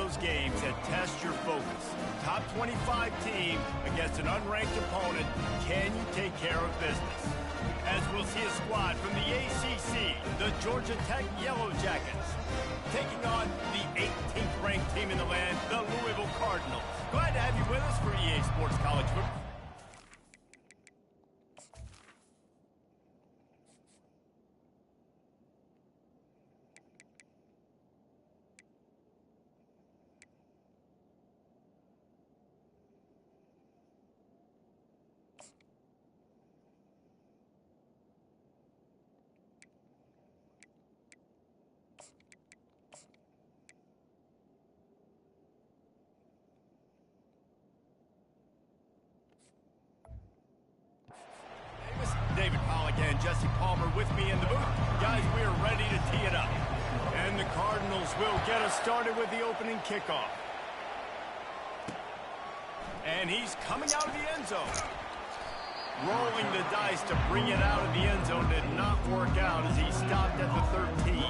those games that test your focus. Top 25 team against an unranked opponent. Can you take care of business? As we'll see a squad from the ACC, the Georgia Tech Yellow Jackets, taking on the 18th ranked team in the land, the Louisville Cardinals. Glad to have you with us for EA Sports College Football. David Pollack and Jesse Palmer with me in the booth. Guys, we are ready to tee it up. And the Cardinals will get us started with the opening kickoff. And he's coming out of the end zone. Rolling the dice to bring it out of the end zone did not work out as he stopped at the 13.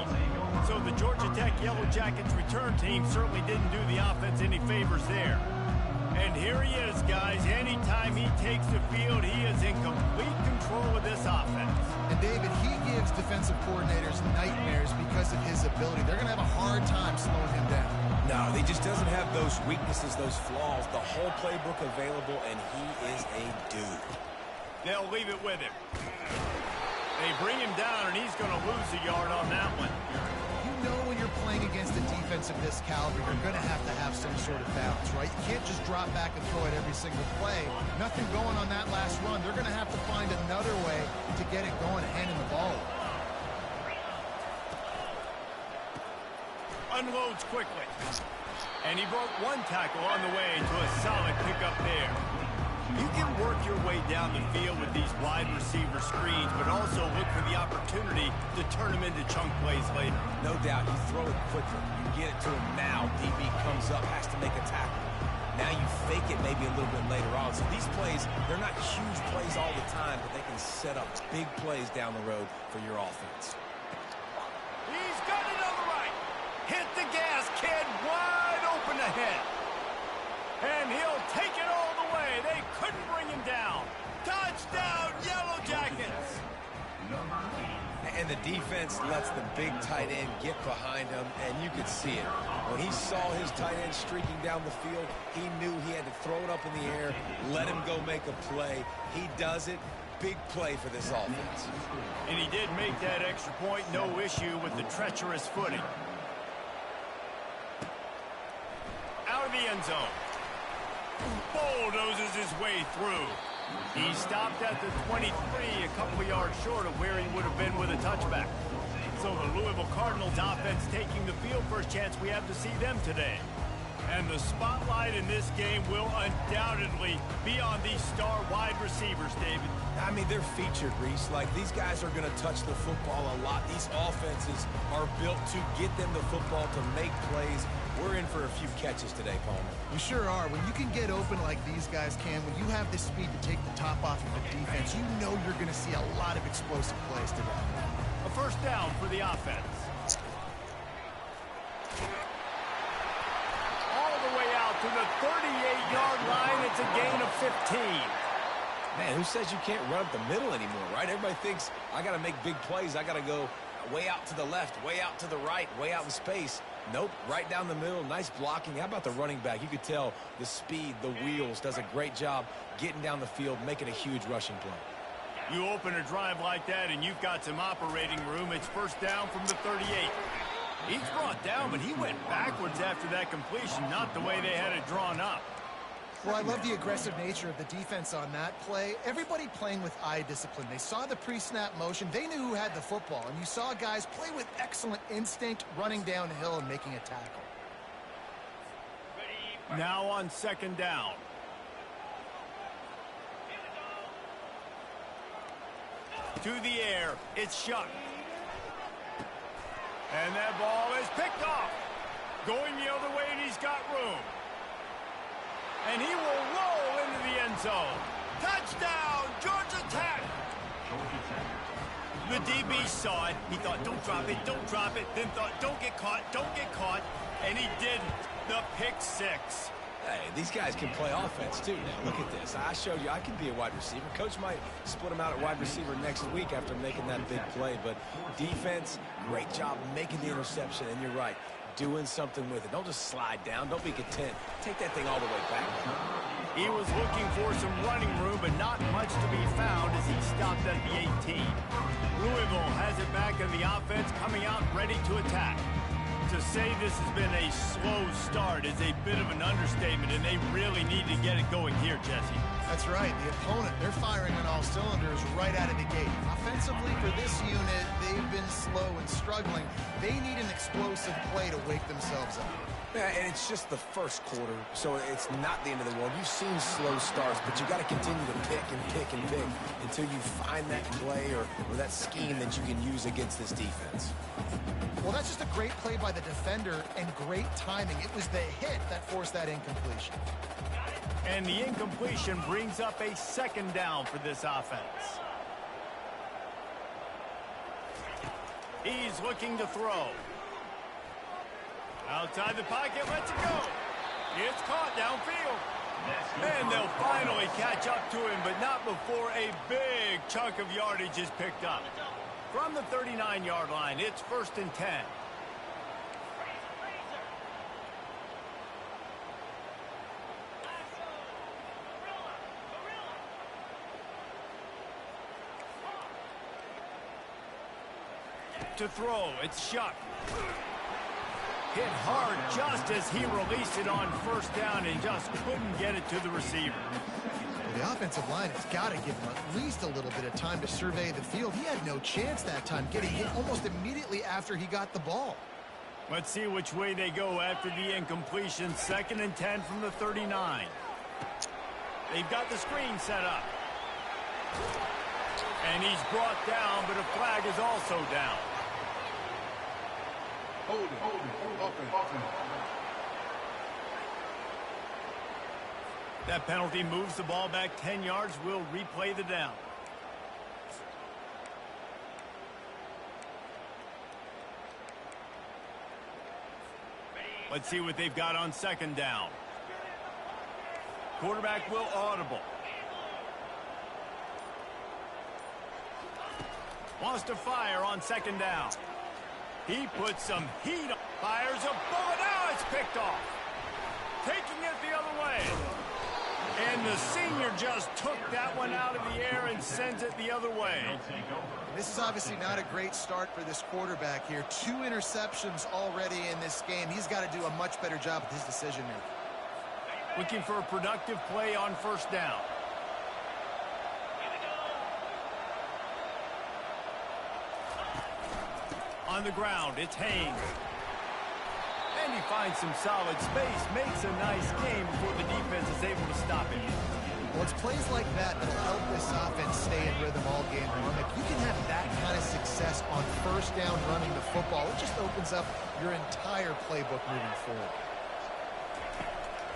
So the Georgia Tech Yellow Jackets return team certainly didn't do the offense any favors there. And here he is, guys. Anytime he takes the field, he is in complete control of this offense. And, David, he gives defensive coordinators nightmares because of his ability. They're going to have a hard time slowing him down. No, he just doesn't have those weaknesses, those flaws, the whole playbook available, and he is a dude. They'll leave it with him. They bring him down, and he's going to lose a yard on that one. You know when you're playing against a defense of this caliber, you're going to have some sort of balance, right? You can't just drop back and throw it every single play. Nothing going on that last run. They're going to have to find another way to get it going, handing the ball. Unloads quickly. And he broke one tackle on the way to a solid pickup there. You can work your way down the field with these wide receiver screens, but also look for the opportunity to turn them into chunk plays later. No doubt, you throw it quickly. You get it to him now. DB comes up, has to make a tackle. Now you fake it maybe a little bit later on. So these plays, they're not huge plays all the time, but they can set up big plays down the road for your offense. He's got it on the right. Hit the gas, kid. Wide open ahead. And he'll take it all the way. They couldn't bring him down. Touchdown, Yellow Jackets. And the defense lets the big tight end get behind him, and you could see it. When he saw his tight end streaking down the field, he knew he had to throw it up in the air, let him go make a play. He does it. Big play for this offense. And he did make that extra point, no issue with the treacherous footing. Out of the end zone. Bulldozes his way through. He stopped at the 23, a couple yards short of where he would have been with a touchback. So the Louisville Cardinals offense taking the field. First chance we have to see them today. And the spotlight in this game will undoubtedly be on these star wide receivers, David. I mean, they're featured, Reese. Like, these guys are going to touch the football a lot. These offenses are built to get them the football, to make plays. We're in for a few catches today, Palmer. We sure are. When you can get open like these guys can, when you have the speed to take the top off of the defense, you know you're going to see a lot of explosive plays today. A first down for the offense. All the way out to the 38-yard line. It's a gain of 15. Man, who says you can't run up the middle anymore, right? Everybody thinks, I got to make big plays. I got to go way out to the left, way out to the right, way out in space. Nope, right down the middle, nice blocking. How about the running back? You could tell the speed, the wheels, does a great job getting down the field, making a huge rushing play. You open a drive like that and you've got some operating room. It's first down from the 38. He's brought down, but he went backwards after that completion, not the way they had it drawn up. Well, I love the aggressive nature of the defense on that play. Everybody playing with eye discipline. They saw the pre-snap motion. They knew who had the football. And you saw guys play with excellent instinct, running downhill and making a tackle. Now on second down. To the air. It's Shuck. And that ball is picked off. Going the other way, and he's got room. And he will roll into the end zone. Touchdown, Georgia Tech. The DB saw it. He thought, don't drop it, then thought, don't get caught. And he did the pick six. Hey, these guys can play offense, too. Now, look at this. I showed you I can be a wide receiver. Coach might split him out at wide receiver next week after making that big play. But defense, great job making the interception. And you're right, doing something with it. Don't just slide down. Don't be content. Take that thing all the way back. He was looking for some running room, but not much to be found as he stopped at the 18. Louisville has it back in the offense, coming out ready to attack. To say this has been a slow start is a bit of an understatement, and they really need to get it going here, Jesse. That's right. The opponent, they're firing on all cylinders right out of the gate. Offensively, for this unit, they've been slow and struggling. They need an explosive play to wake themselves up. Yeah, and it's just the first quarter, so it's not the end of the world. You've seen slow starts, but you got to continue to pick and pick and pick until you find that play or that scheme that you can use against this defense. Well, that's just a great play by the defender and great timing. It was the hit that forced that incompletion. And the incompletion brings up a second down for this offense. He's looking to throw. Outside the pocket, lets it go. It's caught downfield. And they'll finally catch up to him, but not before a big chunk of yardage is picked up. From the 39-yard line, it's 1st and 10. To throw, it's Shuck. Hit hard just as he released it on 1st down and just couldn't get it to the receiver. The offensive line has got to give him at least a little bit of time to survey the field. He had no chance that time, getting hit almost immediately after he got the ball. Let's see which way they go after the incompletion. 2nd and 10 from the 39. They've got the screen set up. And he's brought down, but a flag is also down. Hold it. That penalty moves the ball back 10 yards. We'll replay the down. Let's see what they've got on 2nd down. Quarterback will audible. Wants to fire on 2nd down. He puts some heat on. Fires a bullet. Now it's picked off. Taking it the other way. And the senior just took that one out of the air and sends it the other way. This is obviously not a great start for this quarterback here. 2 interceptions already in this game. He's got to do a much better job with his decision making. Looking for a productive play on 1st down. On the ground, it's Haynes. And he finds some solid space, makes a nice game before the defense is able to stop him. Well, it's plays like that that'll help this offense stay in rhythm all game long. If you can have that kind of success on 1st down running the football, it just opens up your entire playbook moving forward.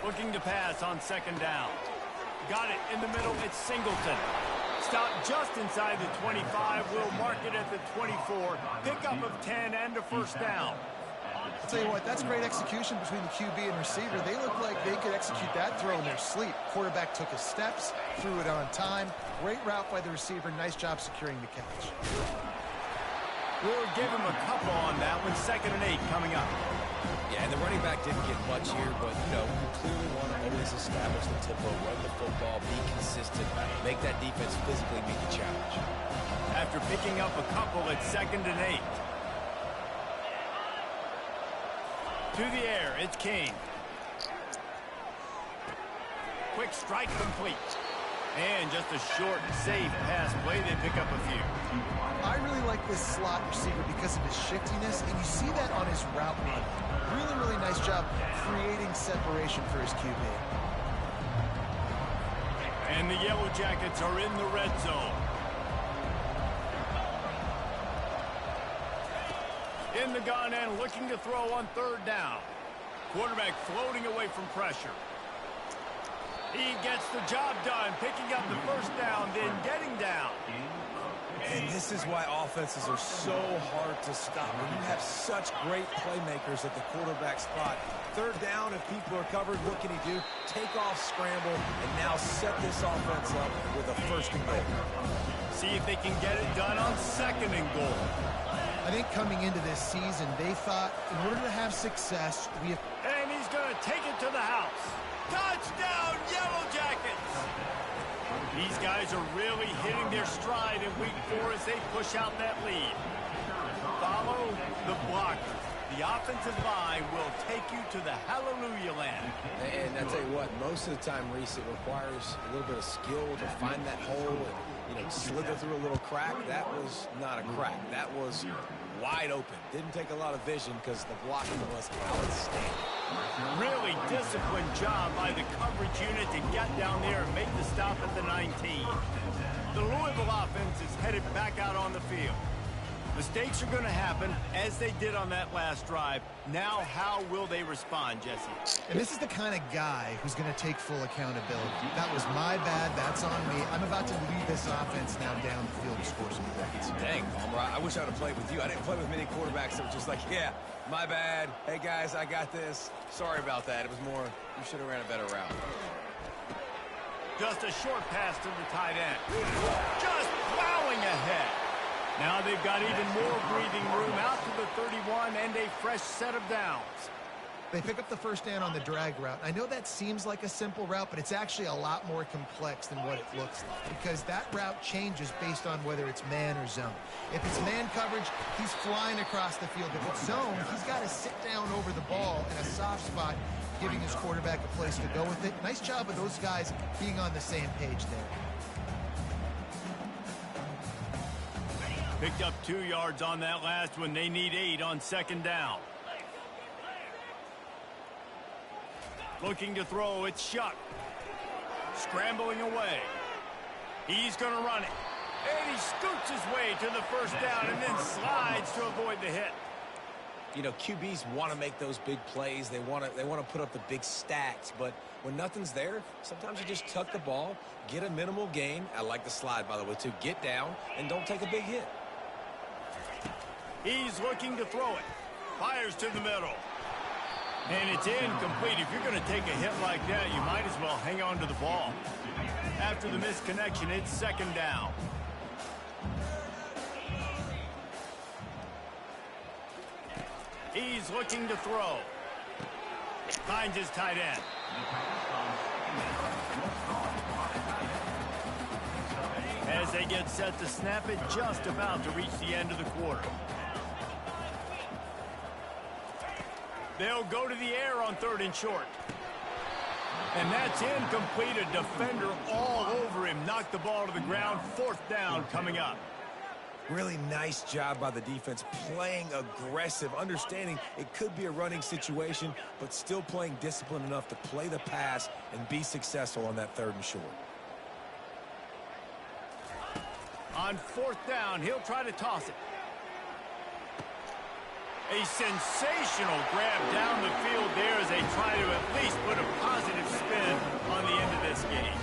Looking to pass on 2nd down. Got it in the middle, it's Singleton. Stopped just inside the 25, will mark it at the 24. Pickup of 10 and a 1st down. I'll tell you what, that's great execution between the QB and receiver. They look like they could execute that throw in their sleep. Quarterback took his steps, threw it on time. Great route by the receiver. Nice job securing the catch. We'll give him a couple on that one. 2nd and 8 coming up. Yeah, and the running back didn't get much here, but, you clearly want to always establish the tempo, run the football, be consistent, make that defense physically meet the challenge. After picking up a couple, it's 2nd and 8. To the air, it's King. Quick strike complete. And just a short, safe pass play. They pick up a few. I really like this slot receiver because of his shiftiness, and you see that on his route run. Really, really nice job creating separation for his QB. And the Yellow Jackets are in the red zone. In the gun and looking to throw on 3rd down. Quarterback floating away from pressure. He gets the job done, picking up the 1st down, then getting down. And this is why offenses are so hard to stop. When you have such great playmakers at the quarterback spot, third down, if people are covered, what can he do? Take off, scramble, and now set this offense up with a first and goal. See if they can get it done on second and goal. I think coming into this season, they thought in order to have success, And he's going to take it to the house. Touchdown, Yellow Jackets! These guys are really hitting their stride in week 4 as they push out that lead. Follow the blockers. The offensive line will take you to the hallelujah land. And I tell you what, most of the time, Reese, it requires a little bit of skill to find that hole and, slither through a little crack. That was not a crack. That was wide open. Didn't take a lot of vision because the blocking was outstanding. Really disciplined job by the coverage unit to get down there and make the stop at the 19. The Louisville offense is headed back out on the field. Mistakes are going to happen, as they did on that last drive. Now, how will they respond, Jesse? And this is the kind of guy who's going to take full accountability. That was my bad. That's on me. I'm about to lead this offense now down the field to score some points. Dang, Palmer, I wish I would have played with you. I didn't play with many quarterbacks that were just like, yeah, my bad. Hey, guys, I got this. Sorry about that. It was more, you should have ran a better route. Just a short pass to the tight end. Just plowing ahead. Now they've got even more breathing room out to the 31 and a fresh set of downs. They pick up the first down on the drag route. I know that seems like a simple route, but it's actually a lot more complex than what it looks like because that route changes based on whether it's man or zone. If it's man coverage, he's flying across the field. If it's zone, he's got to sit down over the ball in a soft spot, giving his quarterback a place to go with it. Nice job of those guys being on the same page there. Picked up 2 yards on that last one. They need 8 on second down. Looking to throw, it's Shuck. Scrambling away. He's going to run it. And he scoots his way to the first down and then slides to avoid the hit. QBs want to make those big plays. They want to put up the big stats, but when nothing's there, sometimes you just tuck the ball, get a minimal gain. I like the slide, by the way, too. Get down and don't take a big hit. He's looking to throw it. Fires to the middle. And it's incomplete. If you're going to take a hit like that, you might as well hang on to the ball. After the missed connection, it's second down. He's looking to throw. Finds his tight end. As they get set to snap it, just about to reach the end of the quarter. They'll go to the air on third and short. And that's incomplete. A defender all over him. Knocked the ball to the ground. Fourth down coming up. Really nice job by the defense, playing aggressive, understanding it could be a running situation, but still playing disciplined enough to play the pass and be successful on that third and short. On fourth down, he'll try to toss it. A sensational grab down the field there as they try to at least put a positive spin on the end of this game.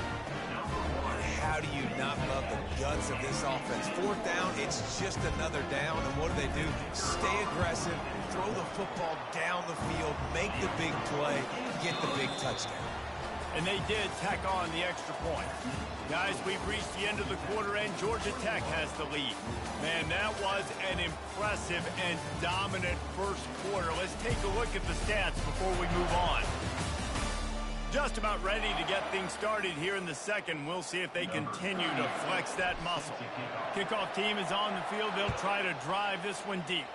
How do you not love the guts of this offense? Fourth down, it's just another down, and what do? Stay aggressive, throw the football down the field, make the big play, get the big touchdown. And they did tack on the extra point. Guys, we've reached the end of the quarter, and Georgia Tech has the lead. Man, that was an impressive and dominant first quarter. Let's take a look at the stats before we move on. Just about ready to get things started here in the second. We'll see if they continue to flex that muscle. Kickoff team is on the field. They'll try to drive this one deep.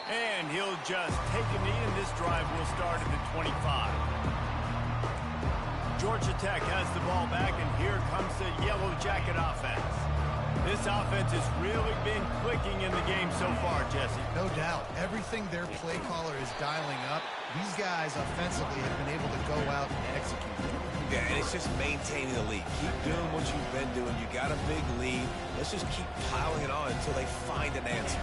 And he'll just take a knee, and this drive will start at the 25. Georgia Tech has the ball back, and here comes the Yellow Jacket offense. This offense has really been clicking in the game so far, Jesse. No doubt. Everything their play caller is dialing up, these guys offensively have been able to go out and execute. Yeah, and it's just maintaining the lead. Keep doing what you've been doing. You got a big lead. Let's just keep piling it on until they find an answer.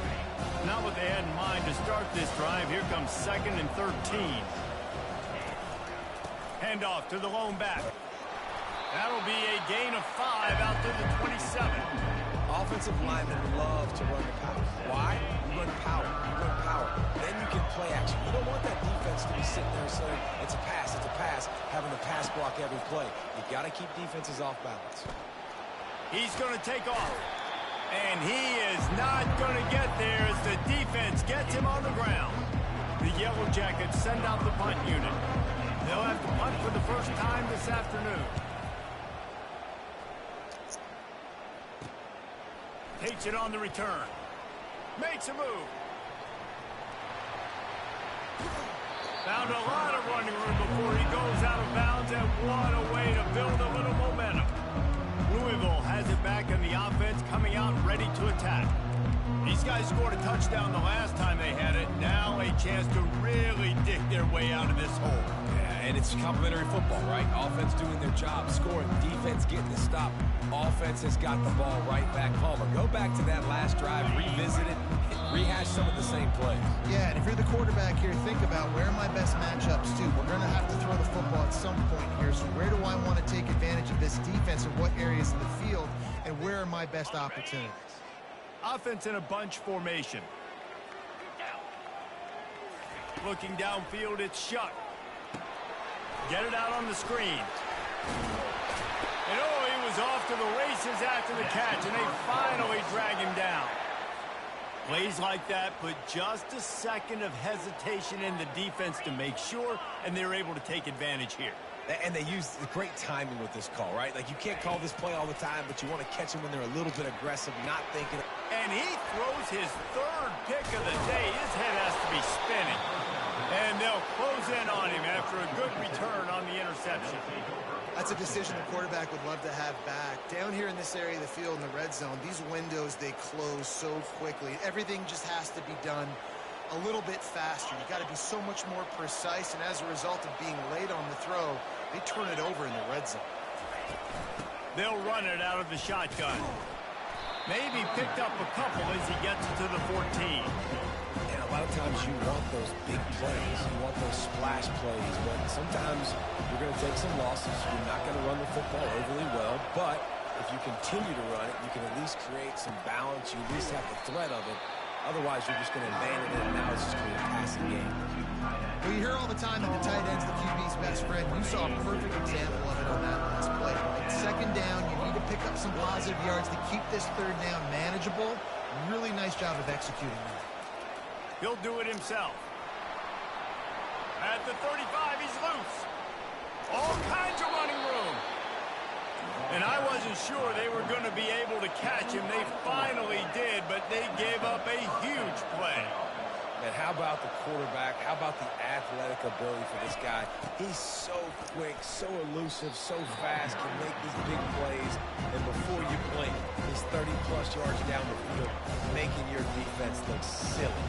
Not what they had in mind to start this drive. Here comes second and 13. Handoff to the lone back. That'll be a gain of 5 out to the 27. Offensive linemen love to run the power. Why? You run power. You run power. Then you can play action. You don't want that defense to be sitting there saying, it's a pass, having to pass block every play. You've got to keep defenses off balance. He's going to take off. And he is not going to get there as the defense gets him on the ground. The Yellow Jackets send out the punt unit. They'll have to punt for the first time this afternoon. Takes it on the return. Makes a move. Found a lot of running room before he goes out of bounds, and what a way to build a little momentum. Louisville has it back in the offense, coming out ready to attack. These guys scored a touchdown the last time they had it. Now a chance to really dig their way out of this hole. Yeah, and it's complimentary football, right? Offense doing their job, scoring, defense getting the stop. Offense has got the ball right back. Palmer, go back to that last drive, revisit it, rehash some of the same plays. Yeah, and if you're the quarterback here, think about where are my best matchups too. We're going to have to throw the football at some point here. So where do I want to take advantage of this defense, and what areas of the field, and where are my best opportunities? Offense in a bunch formation. Looking downfield, it's Shuck. Get it out on the screen. And oh, he was off to the races after the catch, and they finally drag him down. Plays like that put just a second of hesitation in the defense to make sure, and they're able to take advantage here. And they use the great timing with this call, right? Like, you can't call this play all the time, but you want to catch them when they're a little bit aggressive, not thinking. And he throws his third pick of the day. His head has to be spinning. And they'll close in on him after a good return on the interception. That's a decision the quarterback would love to have back. Down here in this area of the field in the red zone, these windows, they close so quickly. Everything just has to be done a little bit faster. You got to be so much more precise, and as a result of being late on the throw, they turn it over in the red zone. They'll run it out of the shotgun. Maybe picked up a couple as he gets it to the 14. And a lot of times you want those big plays. You want those splash plays. But sometimes you're going to take some losses. You're not going to run the football overly well. But if you continue to run it, you can at least create some balance. You at least have the threat of it. Otherwise, you're just going to abandon it, and now it's just going to be a passing game. Well, you hear all the time that the tight end's the QB's best friend. You saw a perfect example of it on that last play. Right? Second down, you need to pick up some positive yards to keep this third down manageable. Really nice job of executing that. He'll do it himself. At the 35, he's loose. All kinds of running room. And I wasn't sure they were going to be able to catch him. They finally did, but they gave up a huge play. And how about the quarterback? How about the athletic ability for this guy? He's so quick, so elusive, so fast, can make these big plays. And before you blink, he's 30-plus yards down the field, making your defense look silly.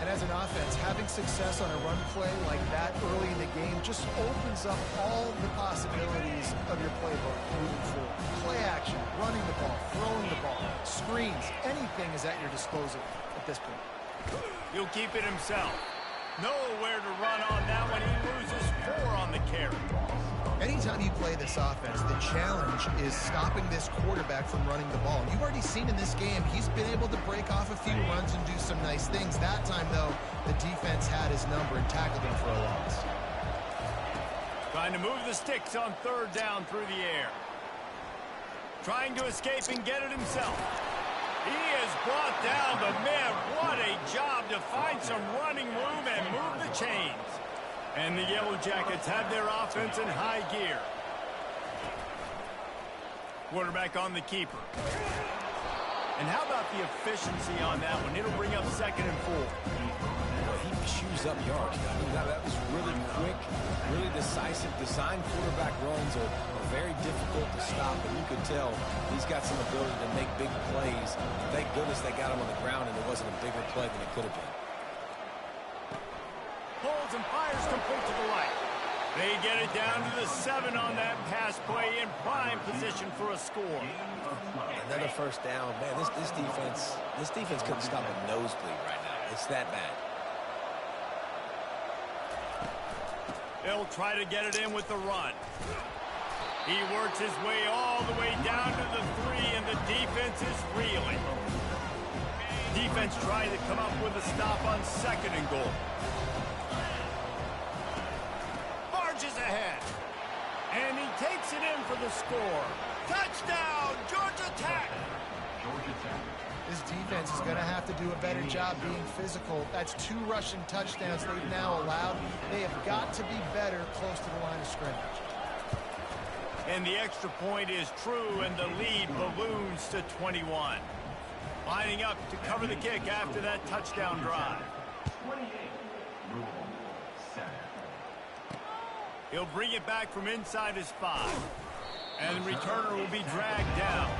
And as an offense, having success on a run play like that early in the game just opens up all the possibilities of your playbook moving forward. Play action, running the ball, throwing the ball, screens, anything is at your disposal at this point. He'll keep it himself. Nowhere to run on that one. He loses 4 on the carry. Anytime you play this offense, the challenge is stopping this quarterback from running the ball. You've already seen in this game, he's been able to break off a few runs and do some nice things. That time, though, the defense had his number and tackled him for a loss. Trying to move the sticks on third down through the air. Trying to escape and get it himself. He is brought down, but man, what a job to find some running room and move the chains. And the Yellow Jackets have their offense in high gear. Quarterback on the keeper. And how about the efficiency on that one? It'll bring up 2nd and 4. Well, he chews up yards. I mean, that was really quick, really decisive. Design quarterback runs are very difficult to stop, and you could tell he's got some ability to make big plays. Thank goodness they got him on the ground, and it wasn't a bigger play than it could have been. Pulls and fires complete to the right. They get it down to the 7 on that pass play in prime position for a score. Another first down. Man, this defense couldn't stop a nosebleed right now. It's that bad. They'll try to get it in with the run. He works his way all the way down to the 3, and the defense is reeling. Defense trying to come up with a stop on 2nd and goal. Marches ahead. And he takes it in for the score. Touchdown, Georgia Tech! This defense is going to have to do a better job being physical. That's 2 rushing touchdowns they've now allowed. They have got to be better close to the line of scrimmage. And the extra point is true, and the lead balloons to 21. Lining up to cover the kick after that touchdown drive. He'll bring it back from inside his 5. And the returner will be dragged down.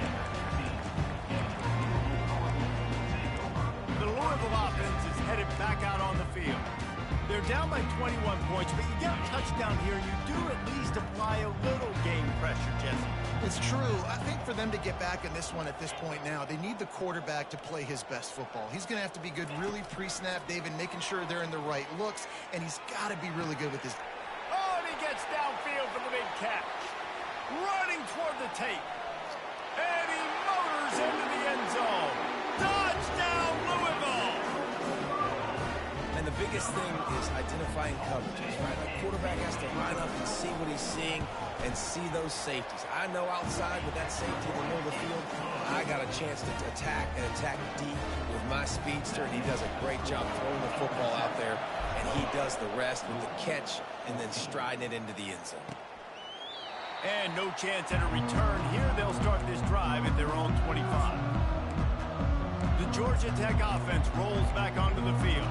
The Louisville offense is headed back out on the field. They're down by 21 points, but you get a touchdown here, you do at least apply a little game pressure, Jesse. It's true. I think for them to get back in this one at this point now, they need the quarterback to play his best football. He's going to have to be good really pre-snap, David, making sure they're in the right looks, and he's got to be really good with his... Oh, and he gets downfield for the big catch. Running toward the tape. And he motors into the end zone. Touchdown, Louisville! And the biggest thing is identifying coverages, right? The quarterback has to line up and see what he's seeing and see those safeties. I know outside with that safety in the middle of the field, I got a chance to attack and attack deep with my speedster, and he does a great job throwing the football out there, and he does the rest with the catch and then striding it into the end zone. And no chance at a return here. They'll start this drive at their own 25. The Georgia Tech offense rolls back onto the field.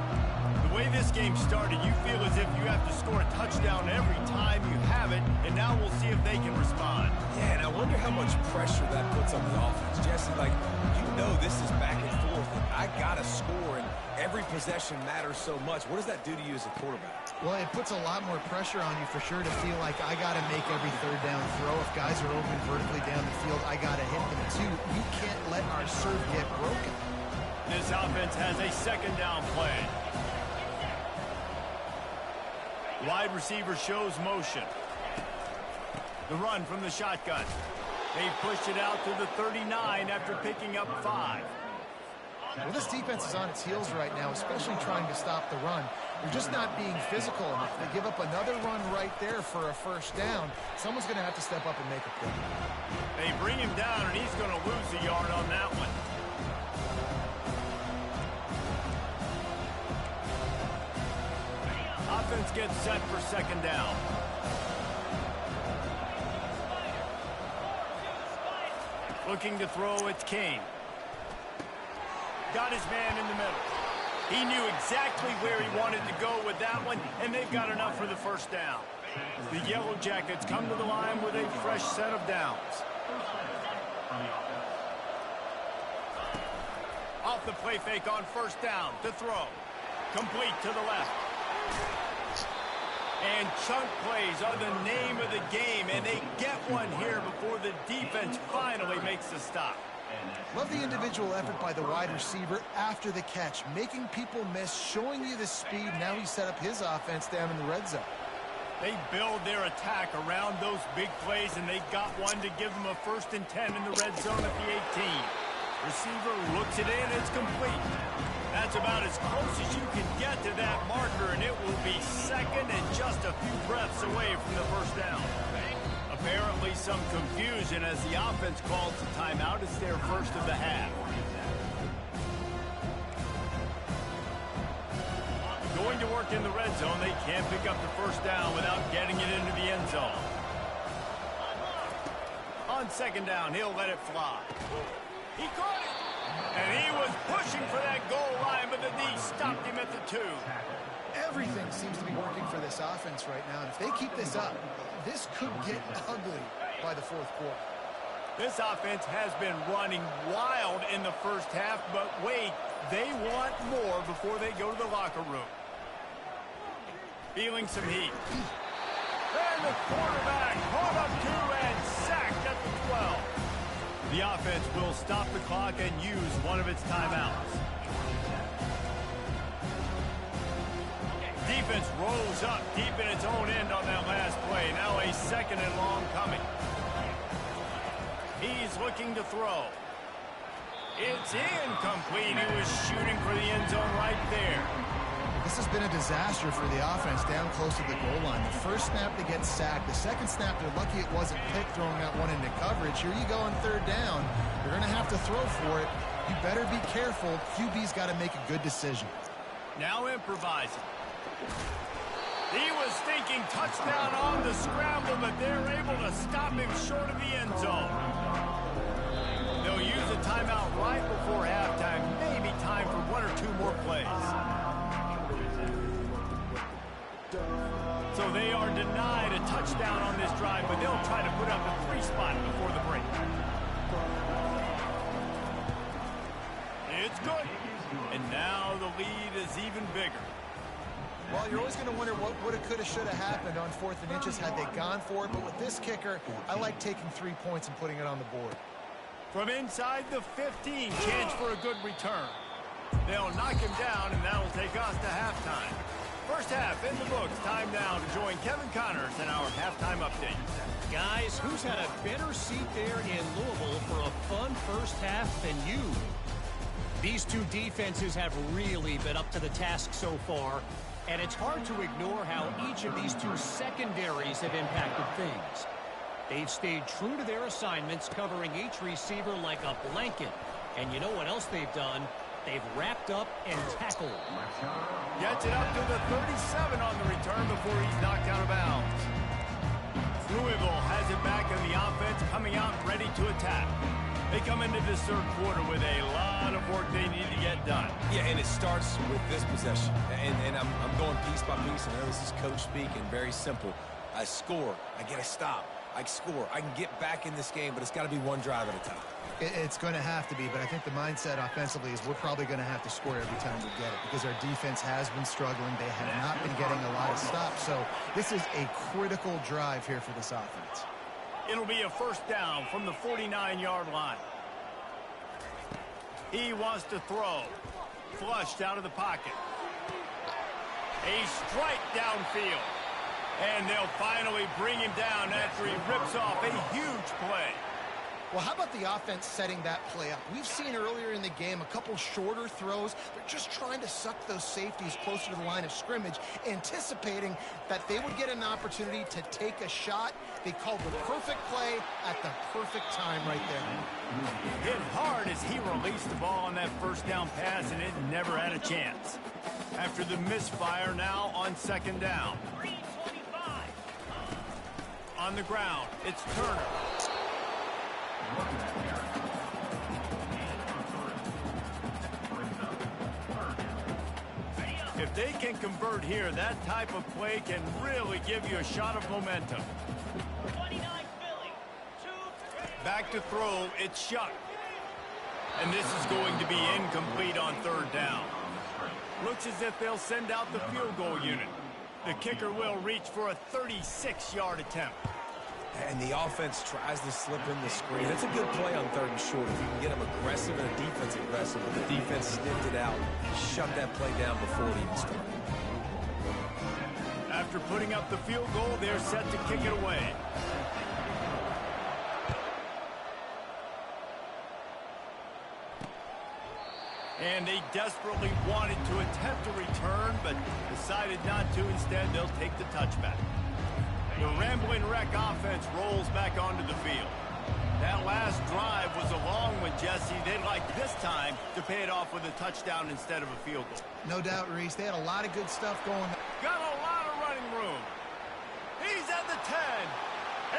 The way this game started, you feel as if you have to score a touchdown every time you have it, and now we'll see if they can respond. Yeah, and I wonder how much pressure that puts on the offense. Jesse, like, you know this is back and forth, and I got to score, and every possession matters so much. What does that do to you as a quarterback? Well, it puts a lot more pressure on you for sure to feel like I got to make every 3rd down throw. If guys are open vertically down the field, I got to hit them too. You can't let our serve get broken. This offense has a 2nd down play. Wide receiver shows motion. The run from the shotgun. They pushed it out to the 39 after picking up 5. Well, this defense is on its heels right now, especially trying to stop the run. They're just not being physical enough. They give up another run right there for a 1st down. Someone's going to have to step up and make a play. They bring him down, and he's going to lose a yard on that one. Offense gets set for 2nd down. Looking to throw, it's King. Got his man in the middle. He knew exactly where he wanted to go with that one, and they've got enough for the 1st down. The Yellow Jackets come to the line with a fresh set of downs. Off the play fake on 1st down to throw. Complete to the left. And chunk plays are the name of the game, and they get one here before the defense finally makes the stop. Love the individual effort by the wide receiver after the catch, making people miss, showing you the speed. Now he set up his offense down in the red zone. They build their attack around those big plays, and they got one to give them a 1st and 10 in the red zone at the 18. Receiver looks it in, it's complete. That's about as close as you can get to that marker, and it will be 2nd and just a few breaths away from the 1st down. Apparently some confusion as the offense calls the timeout. It's their 1st of the half. Going to work in the red zone. They can't pick up the 1st down without getting it into the end zone. On 2nd down, he'll let it fly. He caught it. And he was pushing for that goal line, but the D stopped him at the 2. Everything seems to be working for this offense right now, and if they keep this up, this could get ugly by the 4th quarter. This offense has been running wild in the 1st half, but wait, they want more before they go to the locker room. Feeling some heat. And the quarterback caught up to and sacked at the 12. The offense will stop the clock and use one of its timeouts. Defense rolls up deep in its own end on that last play. Now a 2nd and long coming. He's looking to throw. It's incomplete. He was shooting for the end zone right there. This has been a disaster for the offense down close to the goal line. The first snap they get sacked. The second snap, they're lucky it wasn't picked throwing that one into coverage. Here you go on third down. You're going to have to throw for it. You better be careful. QB's got to make a good decision. Now improvising. He was thinking touchdown on the scramble, but they're able to stop him short of the end zone. They'll use a timeout right before halftime. Maybe time for one or two more plays. So they are denied a touchdown on this drive, but they'll try to put up a 3 spot before the break. It's good. And now the lead is even bigger. Well, you're always going to wonder what woulda, coulda, shoulda happened on 4th and inches had they gone for it. But with this kicker, I like taking 3 points and putting it on the board. From inside the 15, chance for a good return. They'll knock him down, and that'll take us to halftime. First half in the books. Time now to join Kevin Connors in our halftime update. Guys, who's had a better seat there in Louisville for a fun first half than you? These two defenses have really been up to the task so far, and it's hard to ignore how each of these two secondaries have impacted things. They've stayed true to their assignments, covering each receiver like a blanket. And you know what else they've done? They've wrapped up and tackled. Gets it up to the 37 on the return before he's knocked out of bounds. Louisville has it back in the offense, coming out ready to attack. They come into this third quarter with a lot of work they need to get done. Yeah, and it starts with this possession. And I'm going piece by piece. I know this is coach speak and very simple. I score. I get a stop. I score. I can get back in this game, but it's got to be one drive at a time. It's going to have to be, but I think the mindset offensively is we're probably going to have to score every time we get it because our defense has been struggling. They have not been getting a lot of stops. So this is a critical drive here for this offense. It'll be a first down from the 49-yard line. He wants to throw. Flushed out of the pocket. A strike downfield. And they'll finally bring him down after he rips off a huge play. Well, how about the offense setting that play up? We've seen earlier in the game a couple shorter throws. They're just trying to suck those safeties closer to the line of scrimmage, anticipating that they would get an opportunity to take a shot. They called the perfect play at the perfect time right there. Hit hard as he released the ball on that first down pass, and it never had a chance. After the misfire, now on second down. On the ground, it's Turner. If they can convert here, that type of play can really give you a shot of momentum. Back to throw, it's Shuck. And this is going to be incomplete on third down. Looks as if they'll send out the field goal unit. The kicker will reach for a 36-yard attempt. And the offense tries to slip in the screen. It's a good play on third and short. If you can get them aggressive and the defense aggressive, but the defense sniffed it out, shut that play down before it even started. After putting up the field goal, they're set to kick it away. And they desperately wanted to attempt a return, but decided not to. Instead, they'll take the touchback. The Rambling Wreck offense rolls back onto the field. That last drive was a long one, Jesse. They'd like this time to pay it off with a touchdown instead of a field goal. No doubt, Reese. They had a lot of good stuff going. Got a lot of running room. He's at the 10.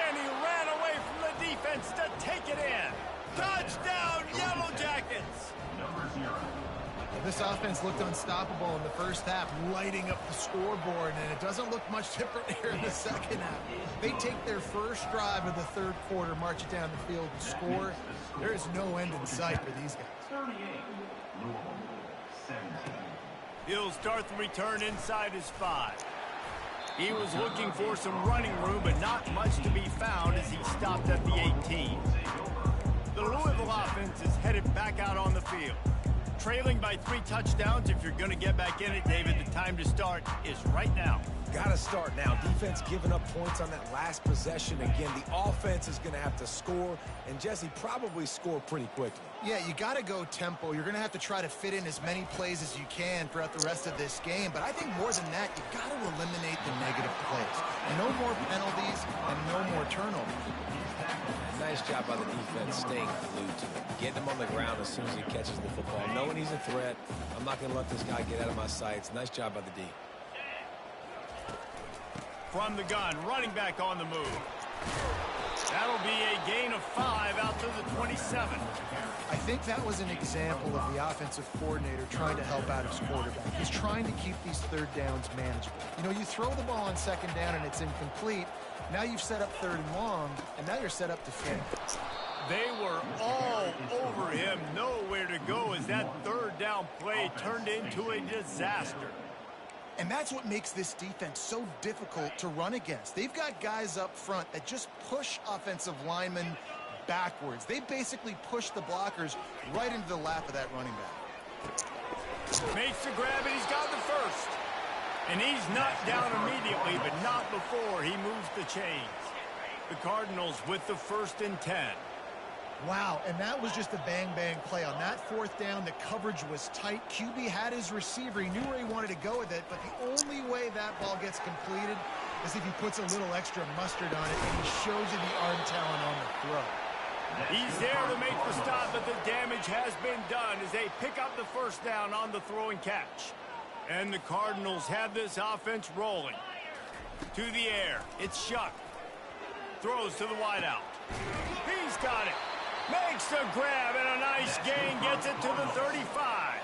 And he ran away from the defense to take it in. Touchdown, Yellow Jackets. This offense looked unstoppable in the first half, lighting up the scoreboard, and it doesn't look much different here in the second half. They take their first drive of the third quarter, march it down the field, and score. There is no end in sight for these guys. He'll start the return inside his 5. He was looking for some running room, but not much to be found as he stopped at the 18. The Louisville offense is headed back out on the field. Trailing by 3 touchdowns. If you're going to get back in it, David, the time to start is right now. Got to start now. Defense giving up points on that last possession. Again, the offense is going to have to score, and Jesse probably score pretty quickly. Yeah, you got to go tempo. You're going to have to try to fit in as many plays as you can throughout the rest of this game. But I think more than that, you got to eliminate the negative plays. No more penalties and no more turnovers. Nice job by the defense staying glued to it. Getting him on the ground as soon as he catches the football. Knowing he's a threat, I'm not going to let this guy get out of my sights. Nice job by the D. From the gun, running back on the move. That'll be a gain of 5 out to the 27. I think that was an example of the offensive coordinator trying to help out his quarterback. He's trying to keep these third downs manageable. You know, you throw the ball on second down and it's incomplete. Now you've set up third and long, and now you're set up to fail. They were all over him, nowhere to go as that third down play turned into a disaster. And that's what makes this defense so difficult to run against. They've got guys up front that just push offensive linemen backwards. They basically push the blockers right into the lap of that running back. Makes the grab, and he's got the first. And he's knocked down immediately, but not before he moves the chains. The Cardinals with the 1st and 10. Wow, and that was just a bang-bang play. On that 4th down, the coverage was tight. QB had his receiver. He knew where he wanted to go with it, but the only way that ball gets completed is if he puts a little extra mustard on it, and he shows you the arm talent on the throw. He's there to make the stop, but the damage has been done as they pick up the 1st down on the throw and catch. And the Cardinals have this offense rolling. To the air, it's Shuck. Throws to the wideout. He's got it. Makes the grab, and a nice gain gets it to the 35.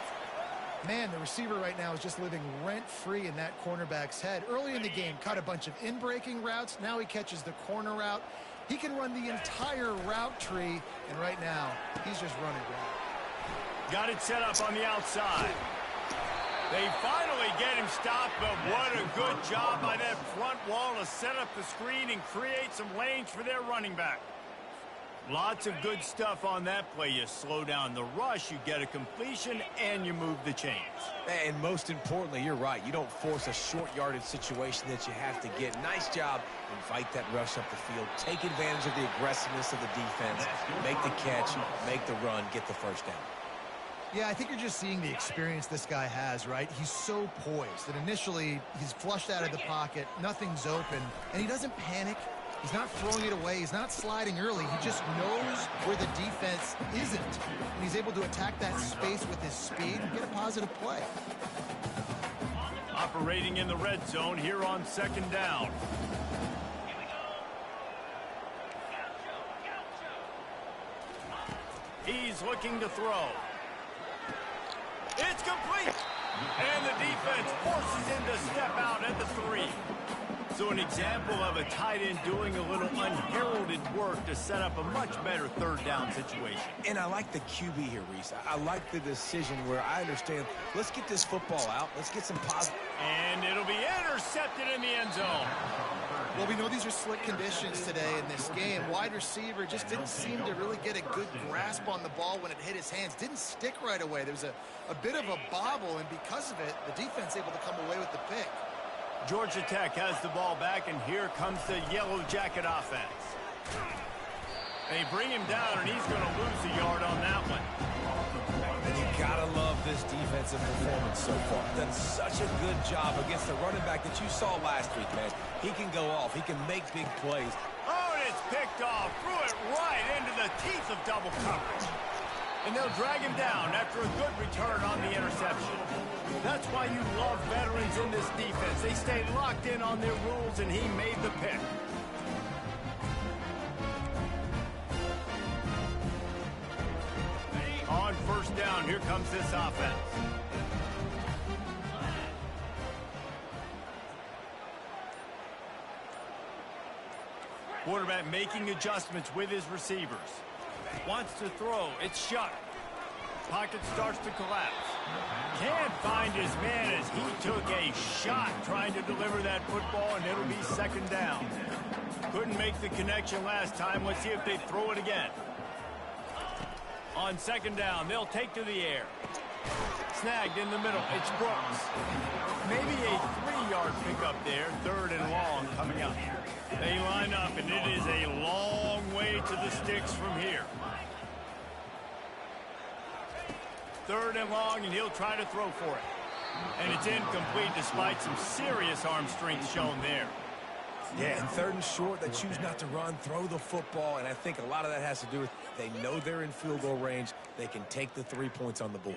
Man, the receiver right now is just living rent-free in that cornerback's head. Early in the game, caught a bunch of in-breaking routes. Now he catches the corner route. He can run the entire route tree, and right now, he's just running route. Got it set up on the outside. They finally get him stopped, but what a good job by that front wall to set up the screen and create some lanes for their running back. Lots of good stuff on that play. You slow down the rush, you get a completion, and you move the chains. And most importantly, you're right. You don't force a short yardage situation that you have to get. Nice job. Invite that rush up the field. Take advantage of the aggressiveness of the defense. Make the catch, make the run, get the 1st down. Yeah, I think you're just seeing the experience this guy has, right? He's so poised that initially he's flushed out of the pocket, nothing's open, and he doesn't panic. He's not throwing it away. He's not sliding early. He just knows where the defense isn't. And he's able to attack that space with his speed and get a positive play. Operating in the red zone here on 2nd down. He's looking to throw. It's complete. And the defense forces him to step out at the 3. So an example of a tight end doing a little unheralded work to set up a much better 3rd down situation. And I like the QB here, Reese. I like the decision where I understand, let's get this football out. Let's get some positive. And it'll be intercepted in the end zone. Well, we know these are slick conditions today in this game. Wide receiver just didn't seem to really get a good grasp on the ball when it hit his hands. Didn't stick right away. There was a bit of a bobble, and because of it, the defense able to come away with the pick. Georgia Tech has the ball back, and here comes the Yellow Jacket offense. They bring him down, and he's going to lose a yard on that one. And you got to love this defensive performance so far. Done such a good job against the running back that you saw last week, man. He can go off. He can make big plays. Oh, and it's picked off. Threw it right into the teeth of double coverage. And they'll drag him down after a good return on the interception. That's why you love veterans in this defense. They stay locked in on their rules, and he made the pick. On 1st down, here comes this offense. Quarterback making adjustments with his receivers. Wants to throw. It's Shuck. Pocket starts to collapse. Can't find his man as he took a shot trying to deliver that football, and it'll be 2nd down. Couldn't make the connection last time. Let's see if they throw it again. On 2nd down, they'll take to the air. Snagged in the middle. It's Brooks. Maybe a 3-yard pickup there, 3rd and long coming up. They line up, and it is a long way to the sticks from here. 3rd and long, and he'll try to throw for it. And it's incomplete despite some serious arm strength shown there. Yeah, and 3rd and short, they choose not to run, throw the football, and I think a lot of that has to do with they know they're in field goal range. They can take the 3 points on the board.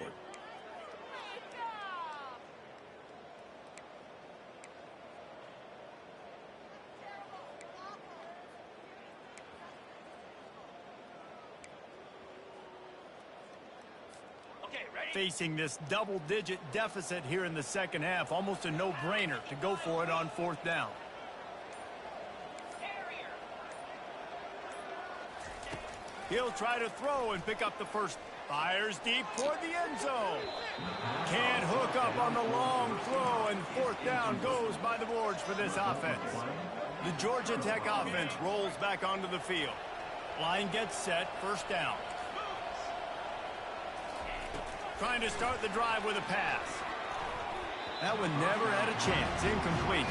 Facing this double-digit deficit here in the second half, almost a no-brainer to go for it on 4th down. He'll try to throw and pick up the first. Fires deep toward the end zone. Can't hook up on the long throw, and 4th down goes by the boards for this offense. The Georgia Tech offense rolls back onto the field. Line gets set, 1st down. Trying to start the drive with a pass. That one never had a chance. Incomplete.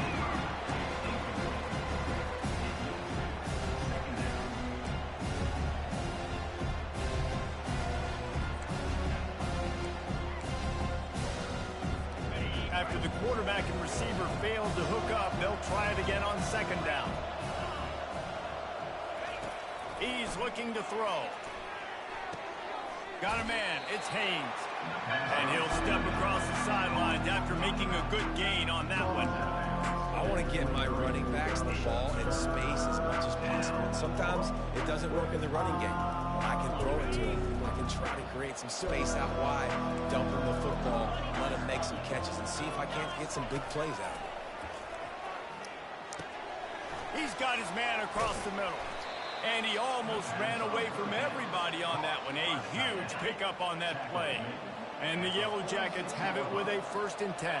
After the quarterback and receiver failed to hook up, they'll try it again on 2nd down. He's looking to throw. Got a man. It's Haynes. And he'll step across the sidelines after making a good gain on that one. I want to get my running backs the ball in space as much as possible. And sometimes it doesn't work in the running game. I can throw it to him. I can try to create some space out wide, dump him the football, let him make some catches, and see if I can't get some big plays out of it. He's got his man across the middle. And he almost ran away from everybody on that one. A huge pickup on that play. And the Yellow Jackets have it with a 1st and 10.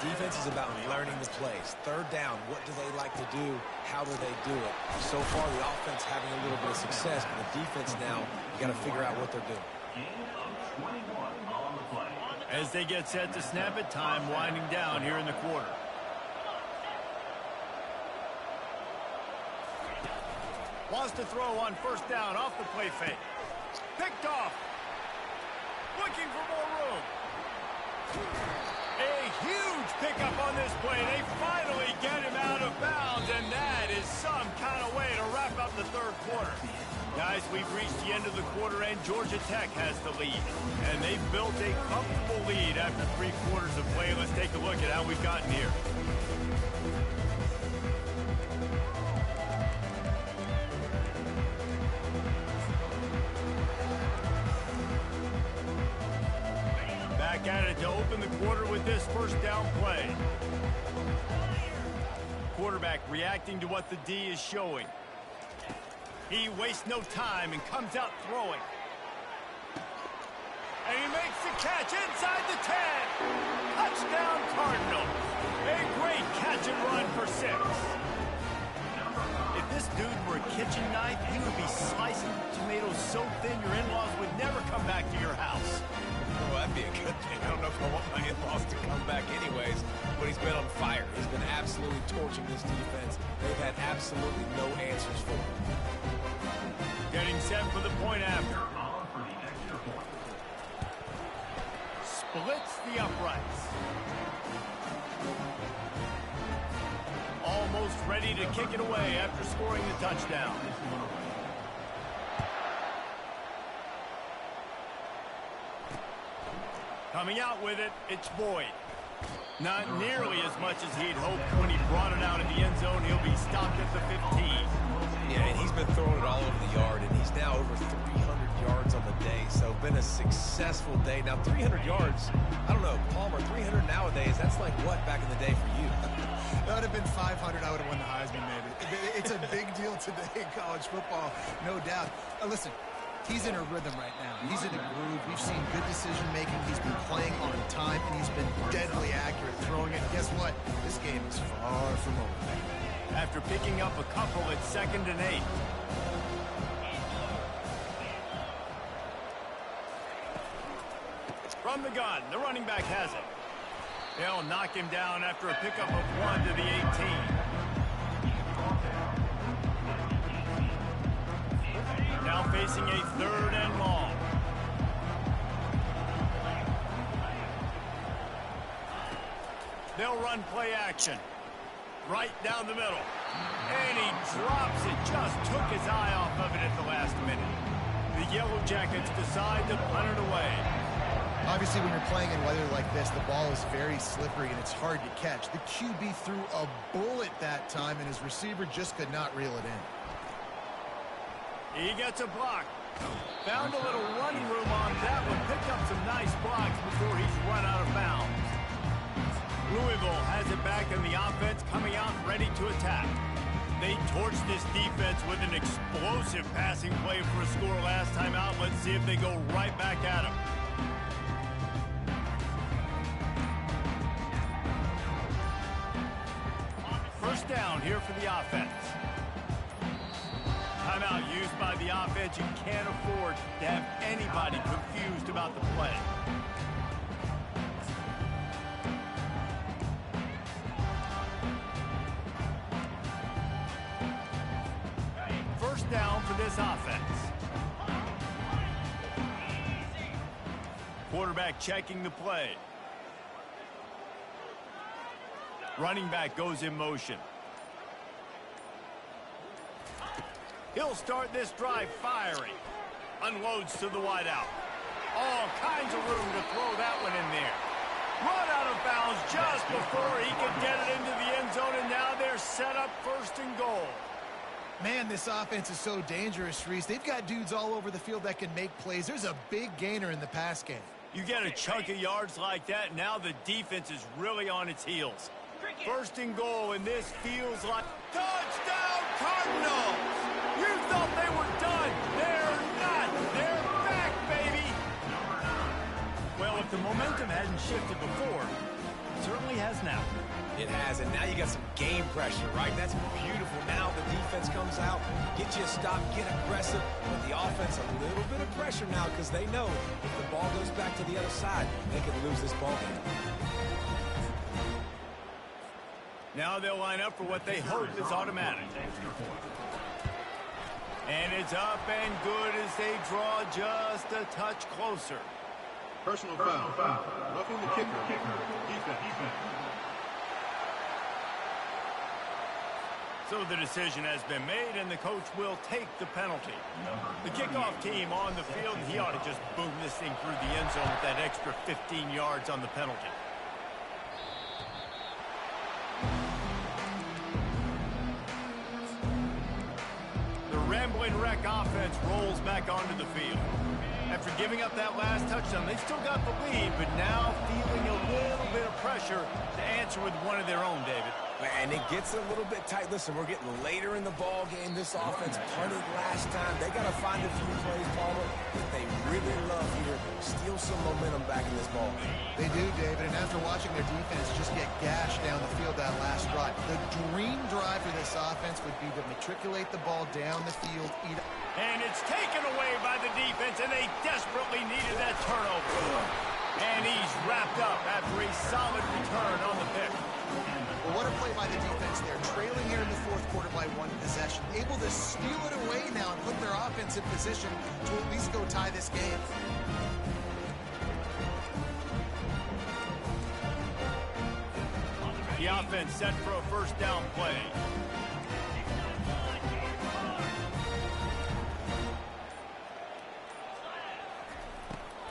Defense is about learning the plays. 3rd down, what do they like to do? How do they do it? So far, the offense having a little bit of success, but the defense now, you got to figure out what they're doing. As they get set to snap it, time winding down here in the quarter. Wants to throw on 1st down off the play fake. Picked off. Looking for more room. A huge pickup on this play. They finally get him out of bounds, and that is some kind of way to wrap up the 3rd quarter. Guys, we've reached the end of the quarter, and Georgia Tech has the lead. And they've built a comfortable lead after 3 quarters of play. Let's take a look at how we've gotten here. Back at it to open the quarter with this 1st down play. Quarterback reacting to what the D is showing. He wastes no time and comes out throwing. And he makes the catch inside the 10. Touchdown Cardinals. A great catch and run for 6. If this dude were a kitchen knife, he would be slicing tomatoes so thin your in-laws would never come back to your house. Well, that'd be a good thing. I don't know if I want my in-laws to come back anyways, but he's been on fire. He's been absolutely torching this defense. They've had absolutely no answers for him. Getting set for the point after. Splits the uprights. Almost ready to kick it away after scoring the touchdown. Coming out with it, it's Boyd. Not nearly as much as he'd hoped when he brought it out of the end zone. He'll be stopped at the 15. Yeah, and he's been throwing it all over the yard, and he's now over 300 yards on the day. So been a successful day. Now 300 yards, I don't know, Palmer, 300 nowadays, that's like what back in the day for you? That would have been 500. I would have won the Heisman, maybe. It's a big deal today in college football, no doubt. Listen, he's in a rhythm right now. He's in a groove. We've seen good decision-making. He's been playing on time, and he's been deadly accurate throwing it. And guess what? This game is far from over. After picking up a couple at 2nd and 8. From the gun, the running back has it. They'll knock him down after a pickup of 1 to the 18. Now facing a 3rd and long. They'll run play action. Right down the middle. And he drops it. Just took his eye off of it at the last minute. The Yellow Jackets decide to punt it away. Obviously, when you're playing in weather like this, the ball is very slippery and it's hard to catch. The QB threw a bullet that time, and his receiver just could not reel it in. He gets a block. Found a little running room on that one. Picked up some nice blocks before he's run out of bounds. Louisville has it back in the offense, coming out ready to attack. They torched this defense with an explosive passing play for a score last time out. Let's see if they go right back at him. First down here for the offense. Timeout used by the offense. You can't afford to have anybody confused about the play. First down for this offense. Quarterback checking the play. Running back goes in motion. He'll start this drive firing. Unloads to the wideout. All kinds of room to throw that one in there. Run out of bounds just before he could get it into the end zone, and now they're set up 1st and goal. Man, this offense is so dangerous, Reese. They've got dudes all over the field that can make plays. There's a big gainer in the pass game. You get a chunk of yards like that, now the defense is really on its heels. 1st and goal, and this feels like touchdown Cardinals! You thought they were done. They're not. They're back, baby. Well, if the momentum hadn't shifted before, it certainly has now. It has, and now you got some game pressure, right? That's beautiful. Now the defense comes out, get you a stop, get aggressive, but the offense a little bit of pressure now because they know if the ball goes back to the other side, they could lose this ball game. Now they'll line up for what they hope is automatic. And it's up and good as they draw just a touch closer. Personal foul. Roughing the kicker. Defense. So the decision has been made, and the coach will take the penalty. The kickoff team on the field, he ought to just boom this thing through the end zone with that extra 15 yards on the penalty. The Rambling Wreck offense rolls back onto the field. After giving up that last touchdown, they still got the lead, but now feeling a little bit of pressure to answer with one of their own, David. And it gets a little bit tight. Listen, we're getting later in the ball game. This offense punted last time. They got to find a few plays, Palmer, that they really love here. Steal some momentum back in this ball game. They do, David, and after watching their defense just get gashed down the field that last drive, the dream drive for this offense would be to matriculate the ball down the field. And it's taken away by the defense, and they desperately needed that turnover. And he's wrapped up after a solid return on the pick. Well, what a play by the defense there. Trailing here in the 4th quarter by 1 possession. Able to steal it away now and put their offense in position to at least go tie this game. The offense set for a first down play.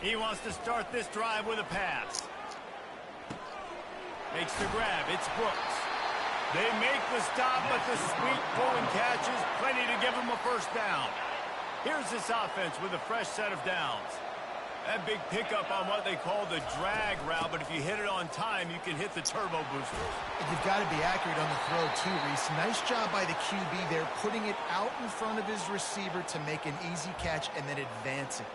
He wants to start this drive with a pass. Makes the grab. It's Brooks. They make the stop, but the sweet pulling catch is plenty to give them a first down. Here's this offense with a fresh set of downs. That big pickup on what they call the drag route, but if you hit it on time, you can hit the turbo booster. And you've got to be accurate on the throw, too, Reese. Nice job by the QB there, putting it out in front of his receiver to make an easy catch and then advance it.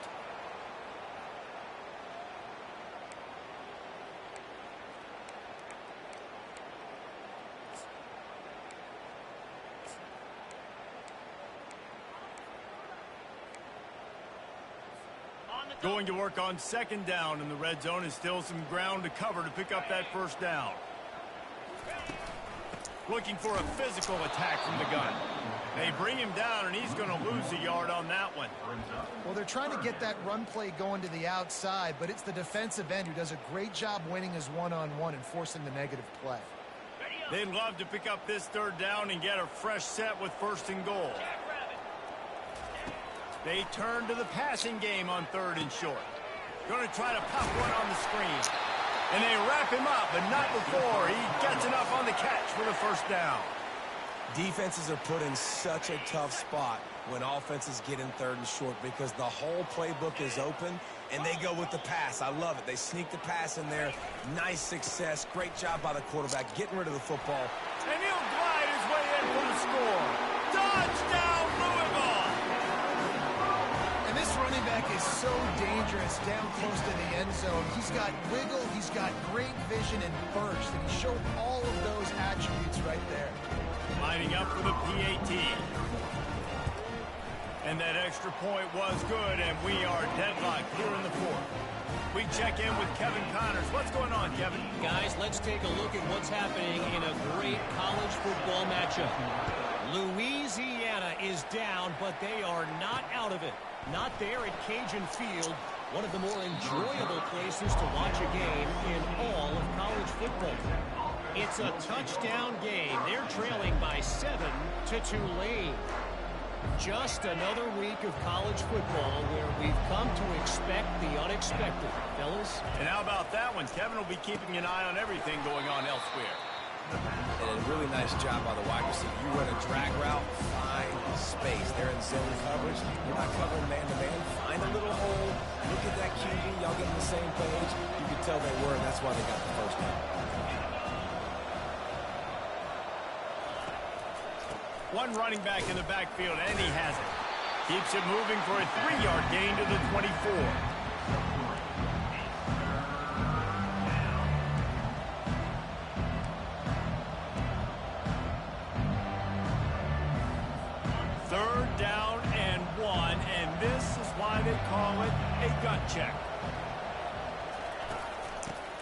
Going to work on second down in the red zone, and still some ground to cover to pick up that first down. Looking for a physical attack from the gun. They bring him down, and he's going to lose a yard on that one. Well, they're trying to get that run play going to the outside, but it's the defensive end who does a great job winning his one-on-one and forcing the negative play. They'd love to pick up this third down and get a fresh set with first and goal. They turn to the passing game on third and short. Going to try to pop one on the screen. And they wrap him up, but not before he gets enough on the catch for the first down. Defenses are put in such a tough spot when offenses get in third and short because the whole playbook is open and they go with the pass. I love it. They sneak the pass in there. Nice success. Great job by the quarterback getting rid of the football. And he'll glide his way in for the score. Touchdown, Louisville! And this running back is so dangerous down close to the end zone. He's got wiggle, he's got great vision and burst, and he showed all of those attributes right there. Lining up for the PAT. And that extra point was good, and we are deadlocked here in the fourth. We check in with Kevin Connors. What's going on, Kevin? Guys, let's take a look at what's happening in a great college football matchup. Louisiana is down, but they are not out of it. Not there at Cajun Field, one of the more enjoyable places to watch a game in all of college football. It's a touchdown game. They're trailing by 7 to Tulane. Just another week of college football where we've come to expect the unexpected, fellas. And how about that one? Kevin will be keeping an eye on everything going on elsewhere. And a really nice job by the wide receiver. You run a drag route, find space. They're in zone coverage. You're not covering man-to-man. Find a little hole. Look at that QB. Y'all get on the same page. You can tell they were, and that's why they got the first down. One running back in the backfield, and he has it. Keeps it moving for a 3-yard gain to the 24. Third down and 1, and this is why they call it a gut check.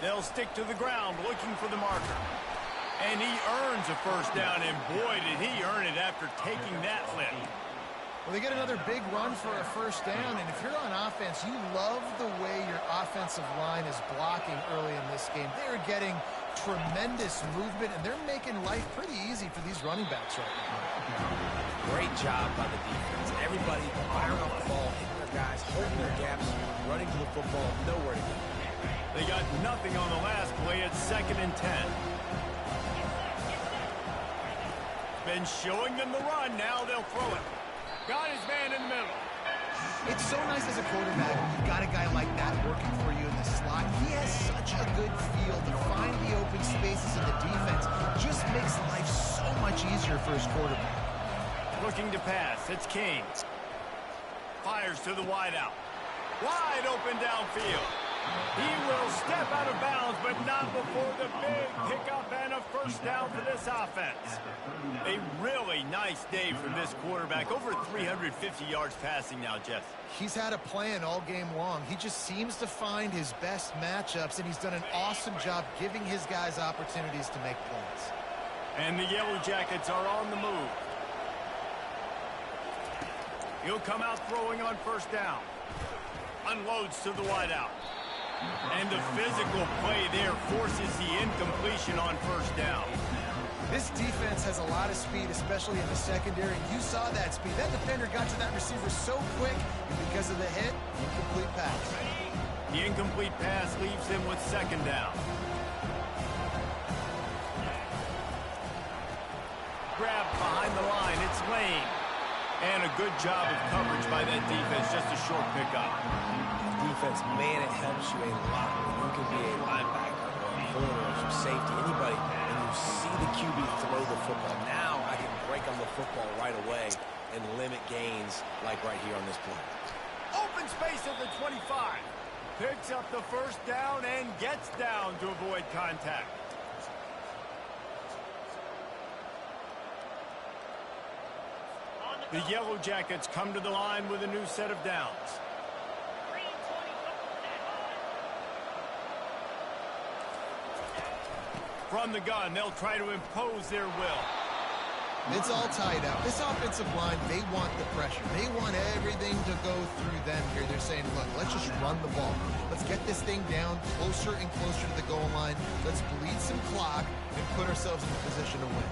They'll stick to the ground looking for the marker. And he earns a first down, and boy, did he earn it after taking that lift. Well, they get another big run for a first down, and if you're on offense, you love the way your offensive line is blocking early in this game. They're getting tremendous movement, and they're making life pretty easy for these running backs right now. Great job by the defense. Everybody firing off the ball, hitting their guys, holding their gaps, running to the football, nowhere to go. They got nothing on the last play at 2nd and 10. Been showing them the run, now they'll throw it. Got his man in the middle. It's so nice as a quarterback when you've got a guy like that working for you in the slot. He has such a good feel to find the open spaces in the defense. Just makes life so much easier for his quarterback. Looking to pass, it's King. Fires to the wideout. Wide open downfield. He will step out of bounds, but not before the big pickup and a first down for this offense. A really nice day from this quarterback. Over 350 yards passing now, Jess. He's had a plan all game long. He just seems to find his best matchups, and he's done an awesome job giving his guys opportunities to make plays. And the Yellow Jackets are on the move. He'll come out throwing on first down. Unloads to the wideout. And the physical play there forces the incompletion on first down. This defense has a lot of speed, especially in the secondary. You saw that speed. That defender got to that receiver so quick, and because of the hit, incomplete pass. The incomplete pass leaves him with second down. Grabbed behind the line, it's Lane. And a good job of coverage by that defense, just a short pickup. Defense, man, it helps you a lot when you can be a linebacker or a corner or some safety, anybody, and you see the QB throw the football. Now I can break on the football right away and limit gains like right here on this play. Open space at the 25. Picks up the first down and gets down to avoid contact. The Yellow Jackets come to the line with a new set of downs. From the gun, they'll try to impose their will. It's all tied up. This offensive line, they want the pressure. They want everything to go through them here. They're saying, look, let's just run the ball. Let's get this thing down closer and closer to the goal line. Let's bleed some clock and put ourselves in a position to win.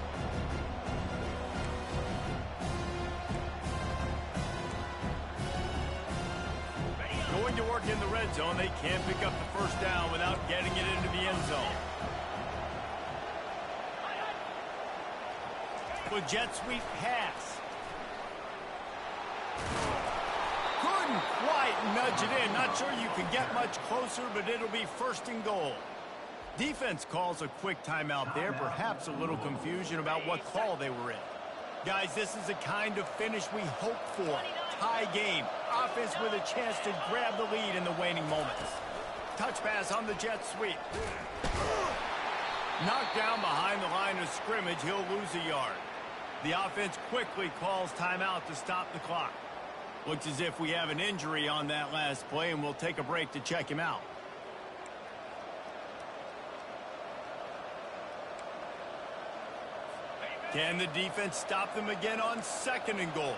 Going to work in the red zone, they can't pick up the first down without getting it into the end zone. With jet sweep pass. Couldn't quite nudge it in. Not sure you can get much closer, but it'll be first and goal. Defense calls a quick timeout there. Perhaps a little confusion about what call they were in. Guys, this is the kind of finish we hope for. Tie game. Offense with a chance to grab the lead in the waning moments. Touch pass on the jet sweep. Knocked down behind the line of scrimmage. He'll lose a yard. The offense quickly calls timeout to stop the clock. Looks as if we have an injury on that last play, and we'll take a break to check him out. Can the defense stop them again on second and goal?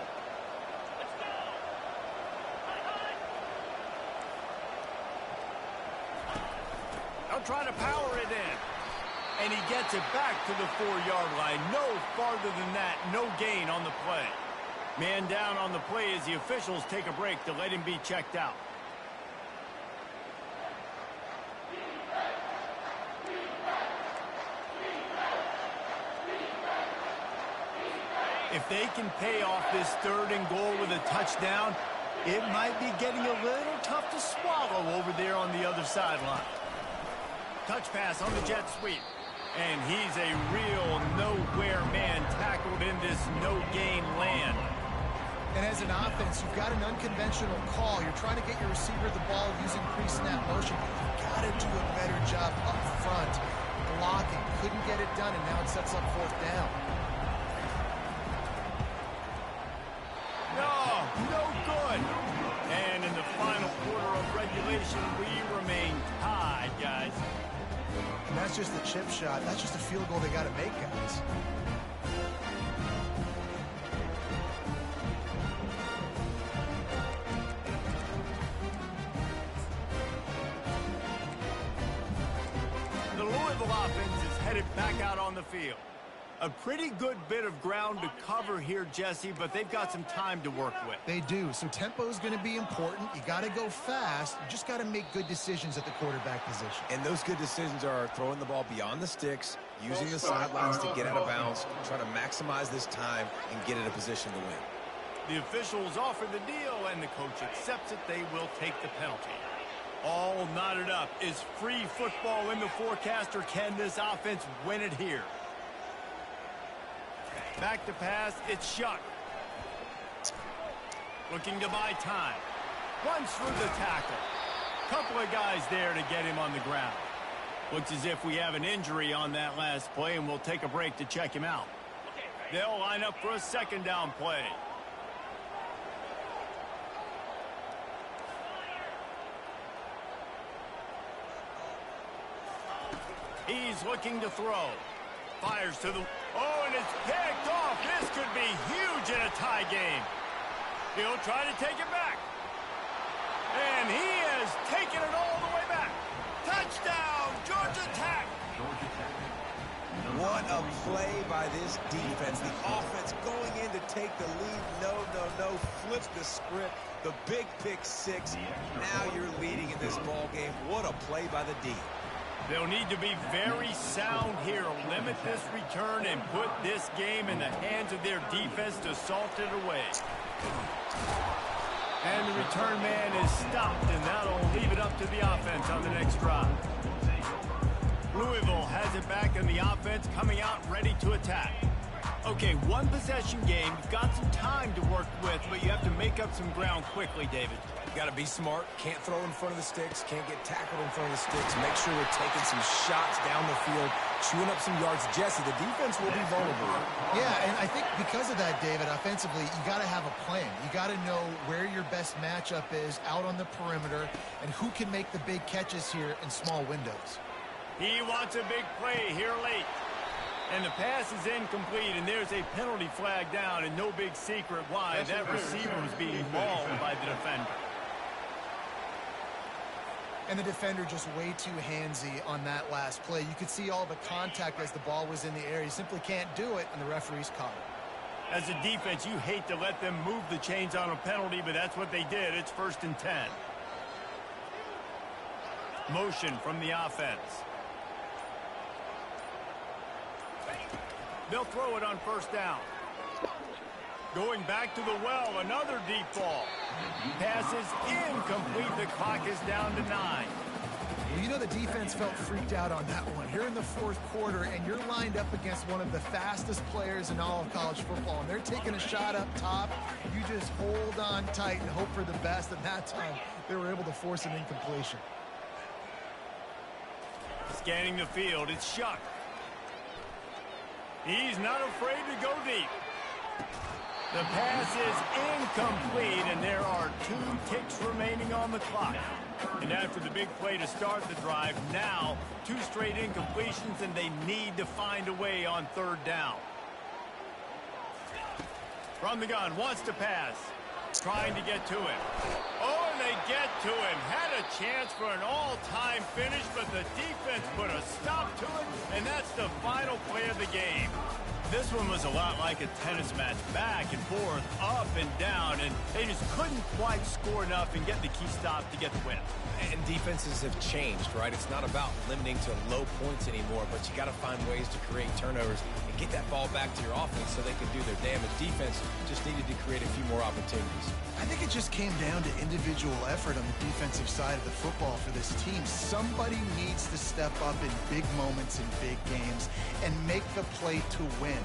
They'll try to power it in. And he gets it back to the 4-yard line. No farther than that. No gain on the play. Man down on the play as the officials take a break to let him be checked out. If they can pay off this third and goal with a touchdown, it might be getting a little tough to swallow over there on the other sideline. Touch pass on the jet sweep. And he's a real nowhere man tackled in this no-gain land. And as an offense, you've got an unconventional call. You're trying to get your receiver the ball using pre-snap motion. You've got to do a better job up front blocking. Couldn't get it done, and now it sets up fourth down. No good. And in the final quarter of regulation, we remain tied, guys. And that's just the chip shot. That's just a field goal they got to make, guys. The Louisville offense is headed back out on the field. A pretty good bit of ground to cover here, Jesse, but they've got some time to work with. They do. So tempo is going to be important. You got to go fast. You just got to make good decisions at the quarterback position. And those good decisions are throwing the ball beyond the sticks, using the sidelines to get out of bounds, trying to maximize this time and get in a position to win. The officials offer the deal, and the coach accepts it. They will take the penalty. All knotted up. Is free football in the forecast, or can this offense win it here? Back to pass, it's Shuck. Looking to buy time. Runs through the tackle. Couple of guys there to get him on the ground. Looks as if we have an injury on that last play, and we'll take a break to check him out. They'll line up for a second down play. He's looking to throw. Fires to the... Oh, and it's picked off. This could be huge in a tie game. He'll try to take it back. And he has taken it all the way back. Touchdown, Georgia Tech. What a play by this defense. The offense going in to take the lead. No. Flips the script. The big pick six. Now you're leading in this ball game. What a play by the D. They'll need to be very sound here. Limit this return and put this game in the hands of their defense to salt it away. And the return man is stopped, and that'll leave it up to the offense on the next drive. Louisville has it back, and the offense coming out ready to attack. Okay, one possession game. You've got some time to work with, but you have to make up some ground quickly, David. You got to be smart. Can't throw in front of the sticks. Can't get tackled in front of the sticks. Make sure we're taking some shots down the field, chewing up some yards. Jesse, the defense will be vulnerable. Yeah, and I think because of that, David, offensively, you got to have a plan. You got to know where your best matchup is out on the perimeter and who can make the big catches here in small windows. He wants a big play here late. And the pass is incomplete, and there's a penalty flag down, and no big secret why. That receiver was being mauled by the defender. And the defender just way too handsy on that last play. You could see all the contact as the ball was in the air. He simply can't do it, and the referee's caught it. As a defense, you hate to let them move the chains on a penalty, but that's what they did. It's 1st and 10. Motion from the offense. They'll throw it on 1st down. Going back to the well, another deep ball. Pass is incomplete. The clock is down to 9. Well, you know the defense felt freaked out on that one. You're in the 4th quarter, and you're lined up against one of the fastest players in all of college football, and they're taking a shot up top. You just hold on tight and hope for the best, and that time they were able to force an incompletion. Scanning the field, it's Shuck. He's not afraid to go deep. The pass is incomplete, and there are 2 ticks remaining on the clock. And after the big play to start the drive, now 2 straight incompletions, and they need to find a way on 3rd down. From the gun, wants to pass. Trying to get to him. Oh, and they get to him. Had a chance for an all-time finish, but the defense put a stop to it, and that's the final play of the game. This one was a lot like a tennis match, back and forth, up and down, and they just couldn't quite score enough and get the key stop to get the win. And defenses have changed, right? It's not about limiting to low points anymore, but you got to find ways to create turnovers and get that ball back to your offense so they can do their damage. Defense just needed to create a few more opportunities. I think it just came down to individual effort on the defensive side of the football for this team. Somebody needs to step up in big moments in big games and make the play to win.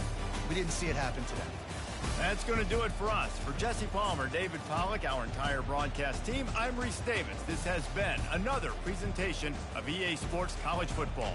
We didn't see it happen today. That's going to do it for us. For Jesse Palmer, David Pollack, our entire broadcast team, I'm Reese Davis. This has been another presentation of EA Sports College Football.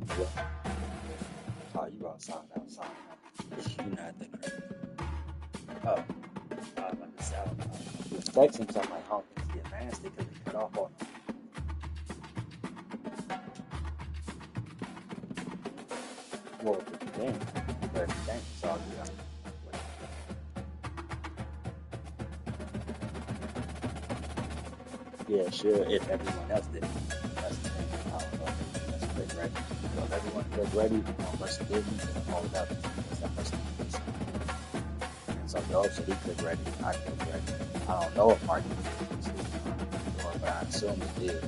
What? Oh, you brought something else. You're not that crazy. Oh, I was about to say, I don't know. He was texting something like, I don't think he advanced it because he cut off on him. Well, if you can, but if you can't, it's all good. Yeah, sure, if everyone else did. That's the thing. I don't know if that's click ready. So if everyone click ready, one person didn't, then all it up. That person didn't. And so Joe said he click ready, I click ready. I don't know if Mark did, but I assume he did.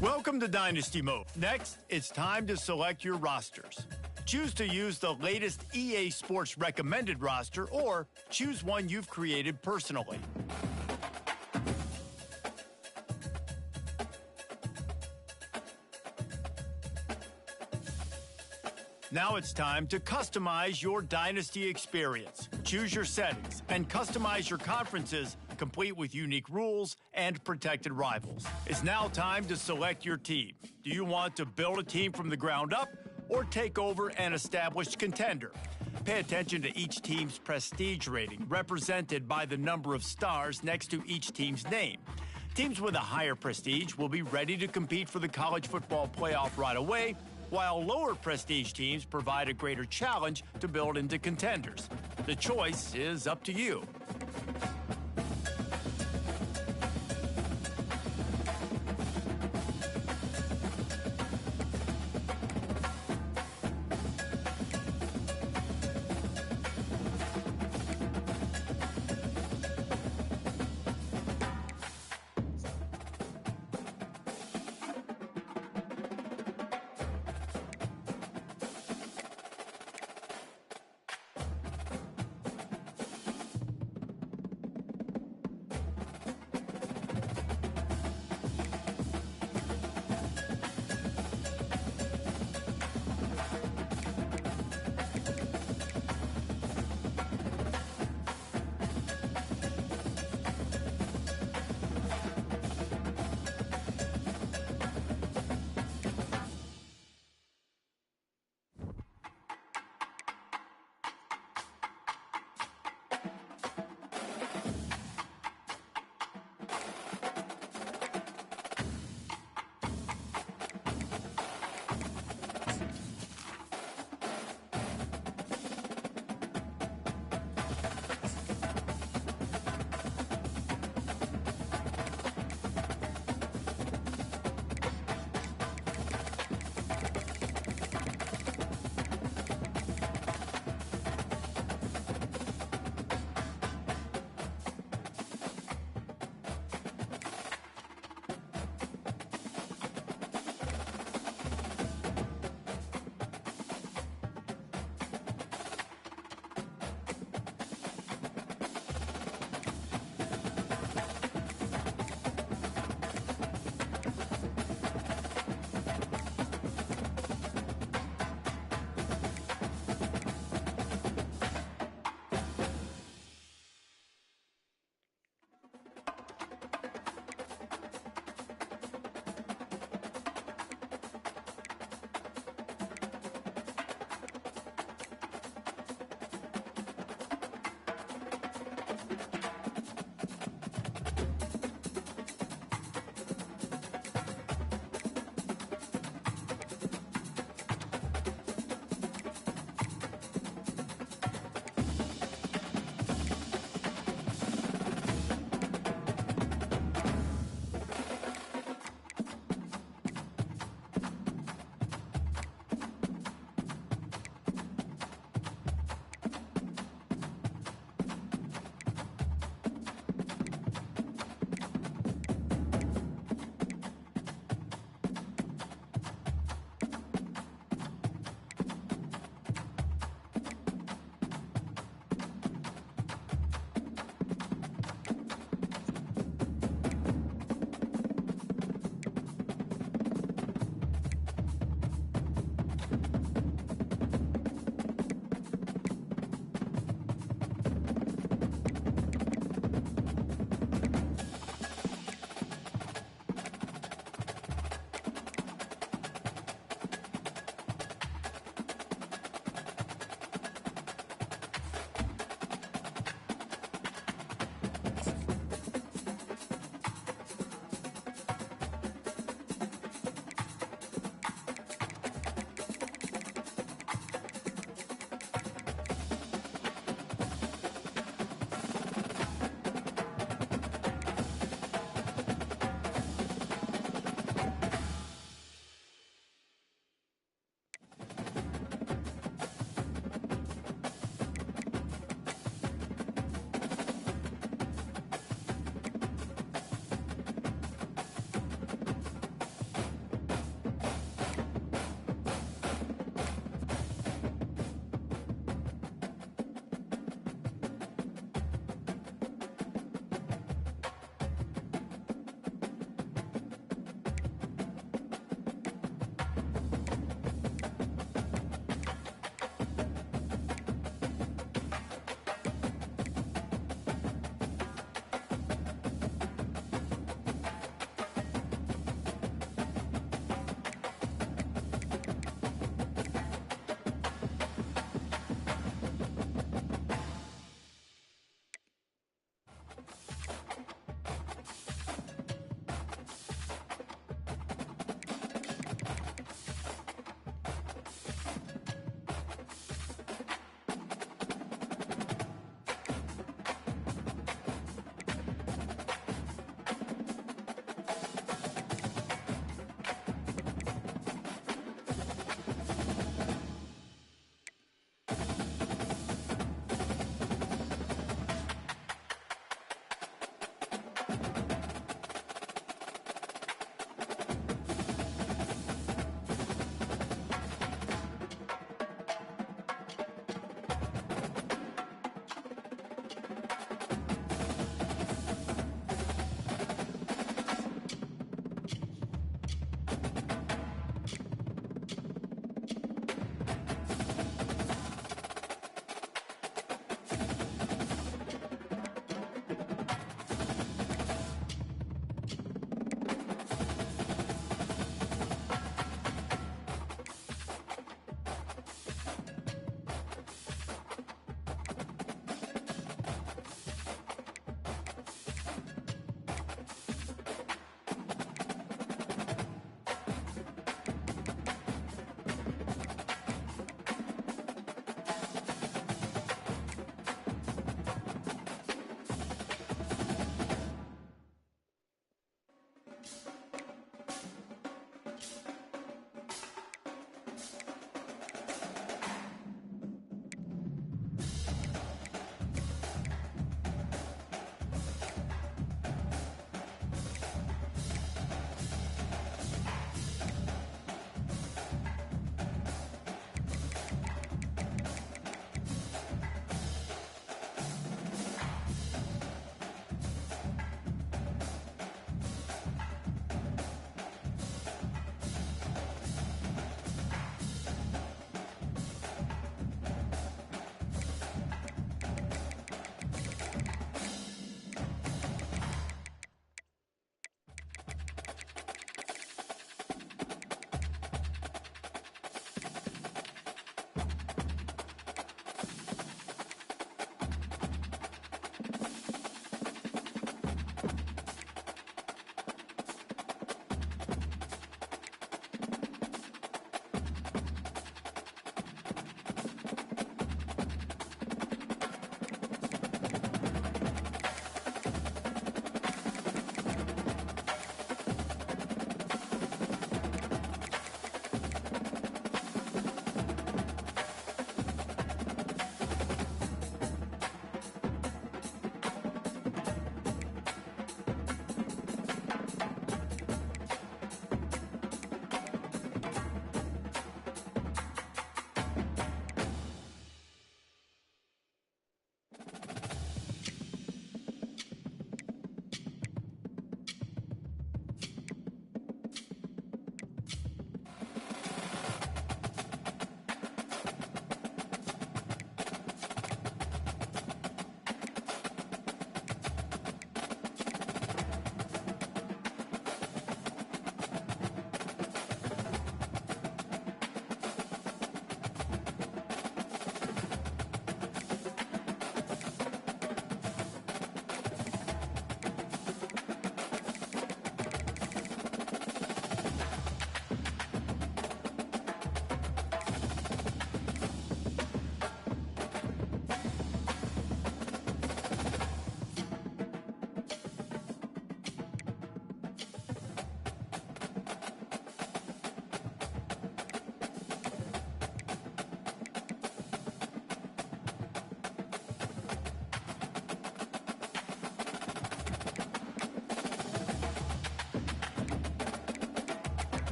Welcome to Dynasty Mode. Next, it's time to select your rosters. Choose to use the latest EA Sports recommended roster or choose one you've created personally. Now it's time to customize your Dynasty experience. Choose your settings and customize your conferences, complete with unique rules and protected rivals. It's now time to select your team. Do you want to build a team from the ground up or take over an established contender? Pay attention to each team's prestige rating, represented by the number of stars next to each team's name. Teams with a higher prestige will be ready to compete for the college football playoff right away, while lower prestige teams provide a greater challenge to build into contenders. The choice is up to you.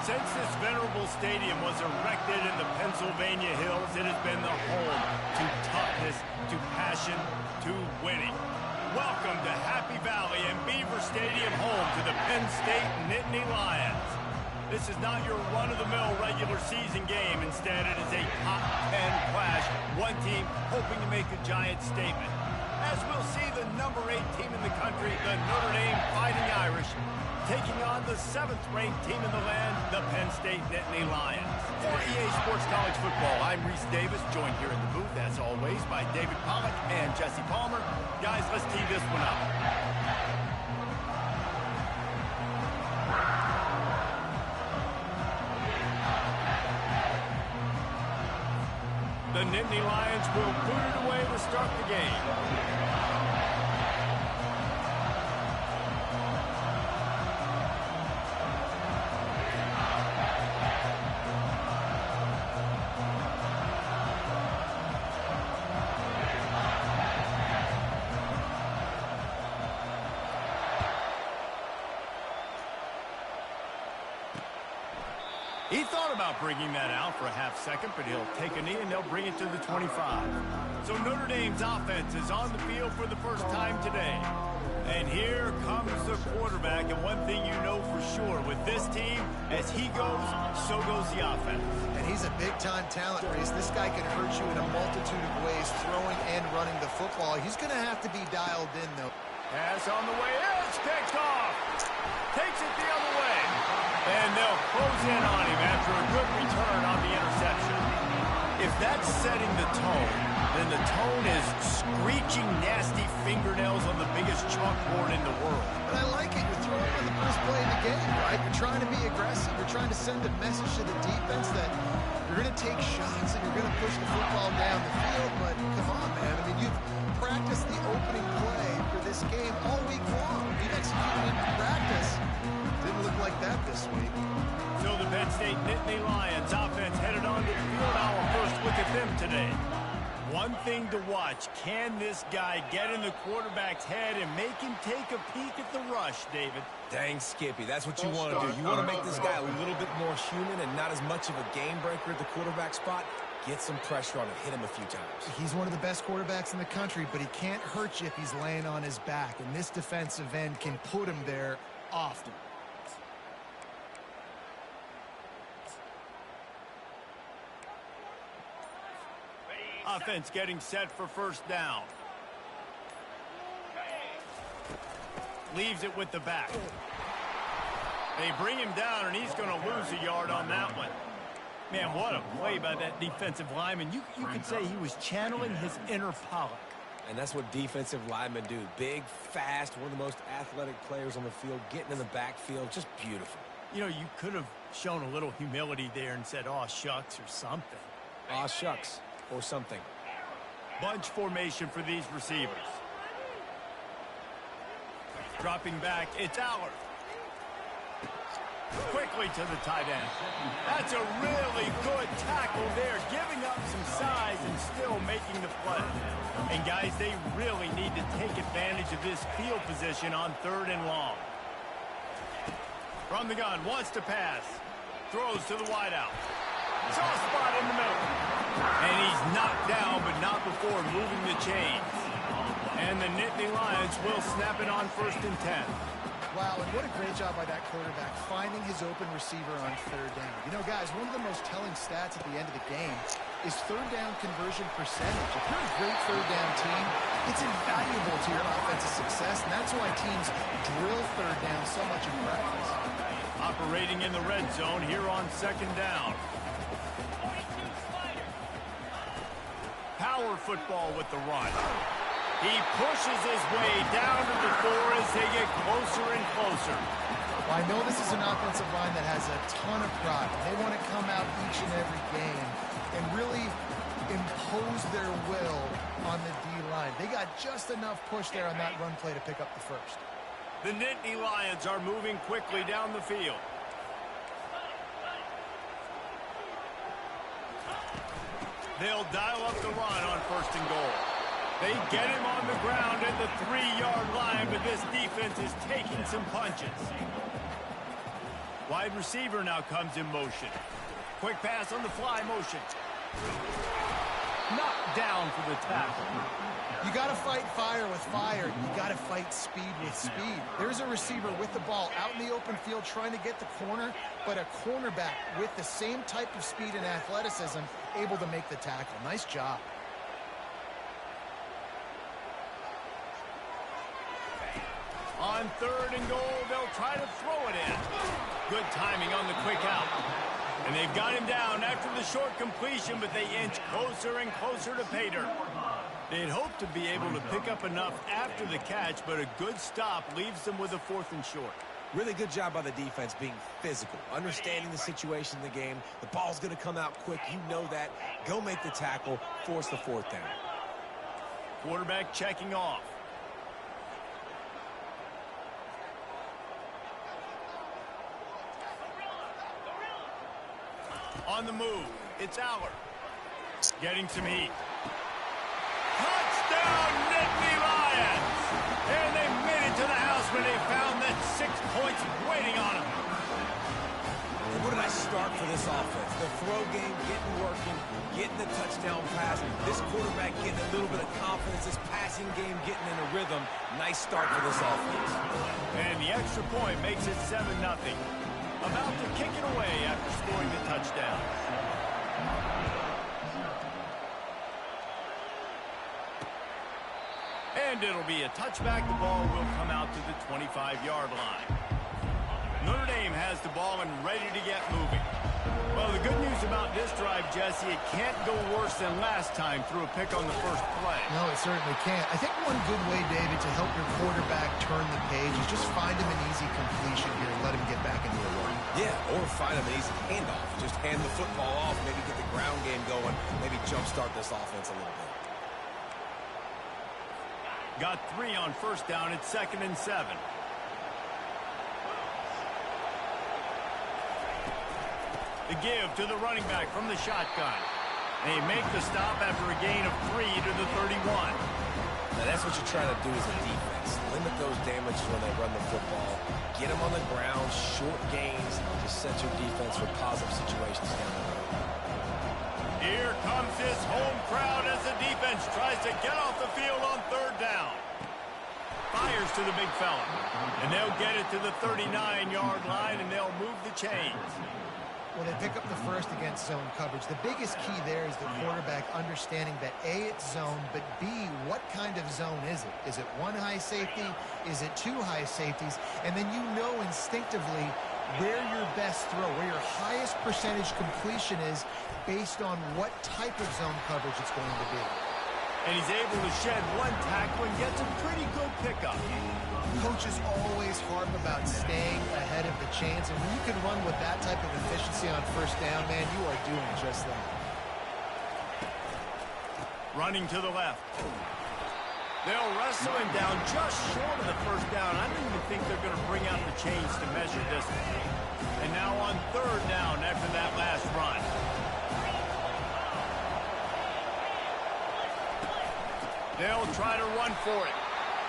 Since this venerable stadium was erected in the Pennsylvania Hills, it has been the home to toughness, to passion, to winning. Welcome to Happy Valley and Beaver Stadium, home to the Penn State Nittany Lions. This is not your run-of-the-mill regular season game. Instead, it is a top 10 clash. One team hoping to make a giant statement. As we'll see, the number 8 team in the country, the Notre Dame Fighting Irish, taking on the 7th-ranked team in the land, the Penn State Nittany Lions. For EA Sports College Football, I'm Reese Davis, joined here in the booth, as always, by David Pollack and Jesse Palmer. Guys, let's tee this one up. The Nittany Lions will boot it away to start the game. He thought about bringing that out for a half second, but he'll take a knee and they'll bring it to the 25. So Notre Dame's offense is on the field for the first time today. And here comes the quarterback, and one thing you know for sure, with this team, as he goes, so goes the offense. And he's a big-time talent, Reese. This guy can hurt you in a multitude of ways, throwing and running the football. He's going to have to be dialed in, though. Pass on the way, it's picked off. Takes it the other way. And they'll close in on him after a good return on the interception. If that's setting the tone, then the tone is screeching nasty fingernails on the biggest chalkboard in the world. But I like it. You're throwing on the first play of the game, right? You're trying to be aggressive. You're trying to send a message to the defense that you're going to take shots and you're going to push the football down the field. But come on, man. I mean, you've practiced the opening play for this game all week long. You've executed it in practice. Didn't look like that this week. So the Penn State Nittany Lions offense headed on to the field. Our first look at them today. One thing to watch, can this guy get in the quarterback's head and make him take a peek at the rush, David? Dang, Skippy, that's what you want to do. You want to make this guy a little bit more human and not as much of a game breaker at the quarterback spot. Get some pressure on him, hit him a few times. He's one of the best quarterbacks in the country, but he can't hurt you if he's laying on his back, and this defensive end can put him there often. Offense getting set for first down. Leaves it with the back. They bring him down, and he's going to lose a yard on that one. Man, what a play by that defensive lineman. You could say he was channeling his inner Pollock. And that's what defensive linemen do. Big, fast, one of the most athletic players on the field, getting in the backfield, just beautiful. You know, you could have shown a little humility there and said, "Aw, shucks," or something. Aw, shucks, or something. Bunch formation for these receivers. Dropping back, it's Allard. Quickly to the tight end. That's a really good tackle there, giving up some size and still making the play. And guys, they really need to take advantage of this field position on 3rd and long. From the gun, wants to pass. Throws to the wideout. Soft spot in the middle. And he's knocked down, but not before moving the chains. And the Nittany Lions will snap it on 1st and 10. Wow, and what a great job by that quarterback, finding his open receiver on 3rd down. You know, guys, one of the most telling stats at the end of the game is 3rd down conversion percentage. If you're a great 3rd down team, it's invaluable to your offensive success, and that's why teams drill 3rd down so much in practice. Operating in the red zone here on 2nd down. Power football with the run. He pushes his way down to the 4 as they get closer and closer. Well, I know this is an offensive line that has a ton of pride. They want to come out each and every game and really impose their will on the D-line. They got just enough push there on that run play to pick up the first. The Nittany Lions are moving quickly down the field. They'll dial up the run on 1st and goal. They get him on the ground at the 3-yard line, but this defense is taking some punches. Wide receiver now comes in motion. Quick pass on the fly motion. Knocked down for the tackle. You got to fight fire with fire. You got to fight speed with speed. There's a receiver with the ball out in the open field trying to get the corner, but a cornerback with the same type of speed and athleticism able to make the tackle. Nice job. On 3rd and goal, they'll try to throw it in. Good timing on the quick out. And they've got him down after the short completion, but they inch closer and closer to pay dirt. They'd hoped to be able to pick up enough after the catch, but a good stop leaves them with a 4th and short. Really good job by the defense being physical, understanding the situation in the game. The ball's going to come out quick. You know that. Go make the tackle, force the 4th down. Quarterback checking off. On the move, it's Aller. Getting some heat. Touchdown, Nittany Lions! And they made it to the house when they found that 6 points waiting on them. And what did I start for this offense? The throw game getting working, getting the touchdown pass. This quarterback getting a little bit of confidence. This passing game getting in a rhythm. Nice start for this offense. And the extra point makes it 7-0. About to kick it away after scoring the touchdown. And it'll be a touchback. The ball will come out to the 25-yard line. Notre Dame has the ball and ready to get moving. Well, the good news about this drive, Jesse, it can't go worse than last time through a pick on the first play. No, it certainly can't. I think one good way, David, to help your quarterback turn the page is just find him an easy completion here and let him get back into a run. Yeah, or find him an easy handoff. Just hand the football off, maybe get the ground game going, maybe jumpstart this offense a little bit. Got 3 on 1st down. It's 2nd and 7. The give to the running back from the shotgun. They make the stop after a gain of 3 to the 31. Now that's what you're trying to do as a defense. Limit those damages when they run the football. Get them on the ground, short gains, to set your defense for positive situations down the road. Here comes his home crowd as the defense tries to get off the field on 3rd down. Fires to the big fella. And they'll get it to the 39-yard line, and they'll move the chains. Well, they pick up the first against zone coverage. The biggest key there is the quarterback understanding that A, it's zone, but B, what kind of zone is it? Is it 1 high safety? Is it 2 high safeties? And then you know instinctively where your best throw, where your highest percentage completion is based on what type of zone coverage it's going to be. And he's able to shed 1 tackle and gets a pretty good pickup. Coaches always harp about staying ahead of the chains, and when you can run with that type of efficiency on 1st down, man, you are doing just that. Running to the left. They'll wrestle him down just short of the 1st down. I don't even think they're going to bring out the chains to measure this one. And now on 3rd down after that last run. They'll try to run for it.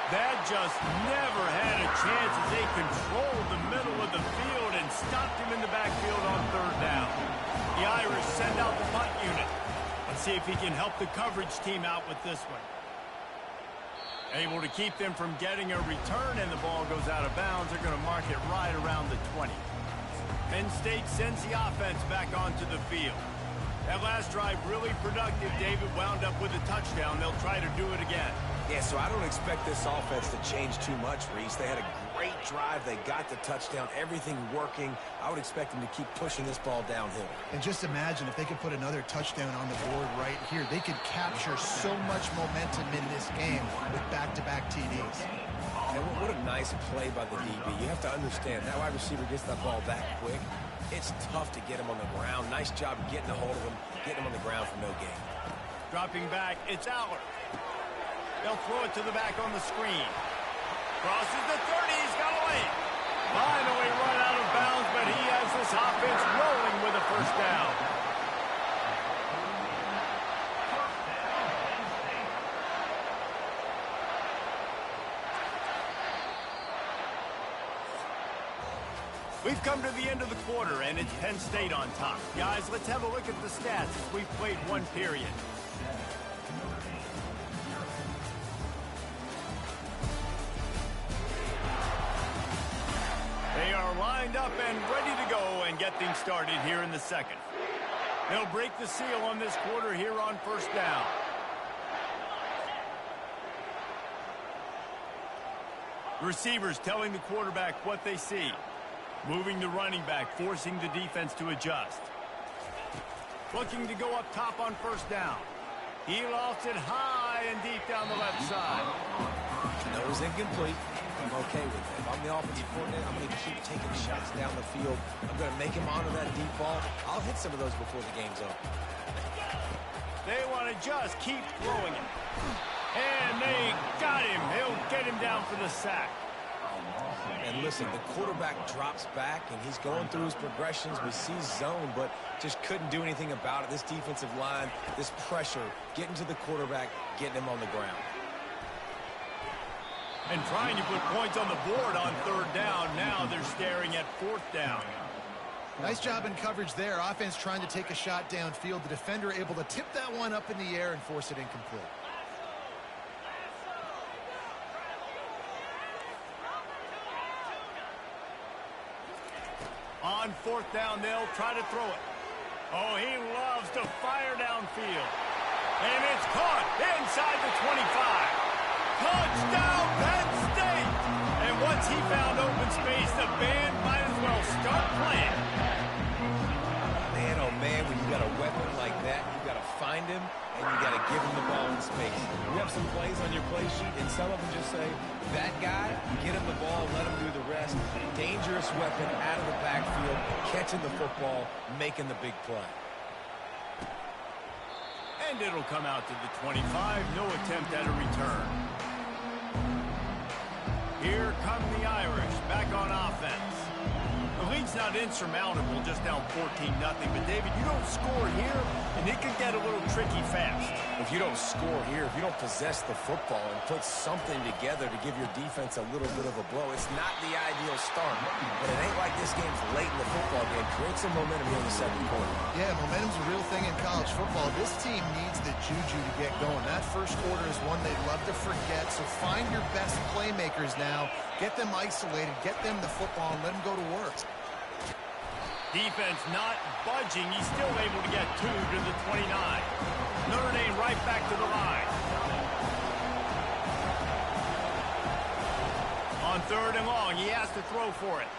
That just never had a chance as they controlled the middle of the field and stopped him in the backfield on 3rd down. The Irish send out the punt unit and see if he can help the coverage team out with this one. Able to keep them from getting a return, and the ball goes out of bounds. They're going to mark it right around the 20. Penn State sends the offense back onto the field. That last drive really productive. David wound up with a touchdown. They'll try to do it again. Yeah, so I don't expect this offense to change too much, Reese. They had a great drive. They got the touchdown. Everything working. I would expect them to keep pushing this ball downhill. And just imagine if they could put another touchdown on the board right here. They could capture so much momentum in this game with back-to-back TDs. And what a nice play by the DB. You have to understand, that wide receiver gets that ball that quick. It's tough to get him on the ground. Nice job getting a hold of him, getting him on the ground for no gain. Dropping back, it's Aller. They'll throw it to the back on the screen. Crosses the 30, he's got away. Finally run out of bounds, but he has this offense rolling with a 1st down. We've come to the end of the quarter, and it's Penn State on top. Guys, let's have a look at the stats as we've played one period. They are lined up and ready to go and get things started here in the second. They'll break the seal on this quarter here on first down. Receivers telling the quarterback what they see. Moving the running back, forcing the defense to adjust. Looking to go up top on first down. He lofts it high and deep down the left side. Nose incomplete. I'm okay with it. If I'm the offensive coordinator, I'm going to keep taking shots down the field. I'm going to make him honor that deep ball. I'll hit some of those before the game's over. They want to just keep throwing it. And they got him. He'll get him down for the sack. And listen, the quarterback drops back, and he's going through his progressions. We see zone, but just couldn't do anything about it. This defensive line, this pressure, getting to the quarterback, getting him on the ground. And trying to put points on the board on third down. Now they're staring at fourth down. Nice job in coverage there. Offense trying to take a shot downfield. The defender able to tip that one up in the air and force it incomplete. On fourth down, they'll try to throw it. Oh, he loves to fire downfield. And it's caught inside the 25. Touchdown, Penn State! And once he found open space, the band might as well start playing. Man, oh man, when you got a weapon like that, you got to find him, and you got to give him the ball in space. You have some plays on your play sheet, and some of them just say, that guy, get him the ball, let him do the rest. Dangerous weapon out of the backfield, catching the football, making the big play. And it'll come out to the 25. No attempt at a return. Here come the Irish back on offense. The lead's not insurmountable, just down 14-0. But, David, you don't score here, and it could get a little tricky fast. If you don't score here, if you don't possess the football and put something together to give your defense a little bit of a blow, it's not the ideal start. But it ain't like this game's late in the football game. Create some momentum here in the second quarter. Yeah, momentum's a real thing in college football. This team needs the juju to get going. That first quarter is one they'd love to forget. So find your best playmakers now. Get them isolated. Get them the football and let them go to work. Defense not budging. He's still able to get 2 to the 29. Notre Dame right back to the line. On third and long, he has to throw for it.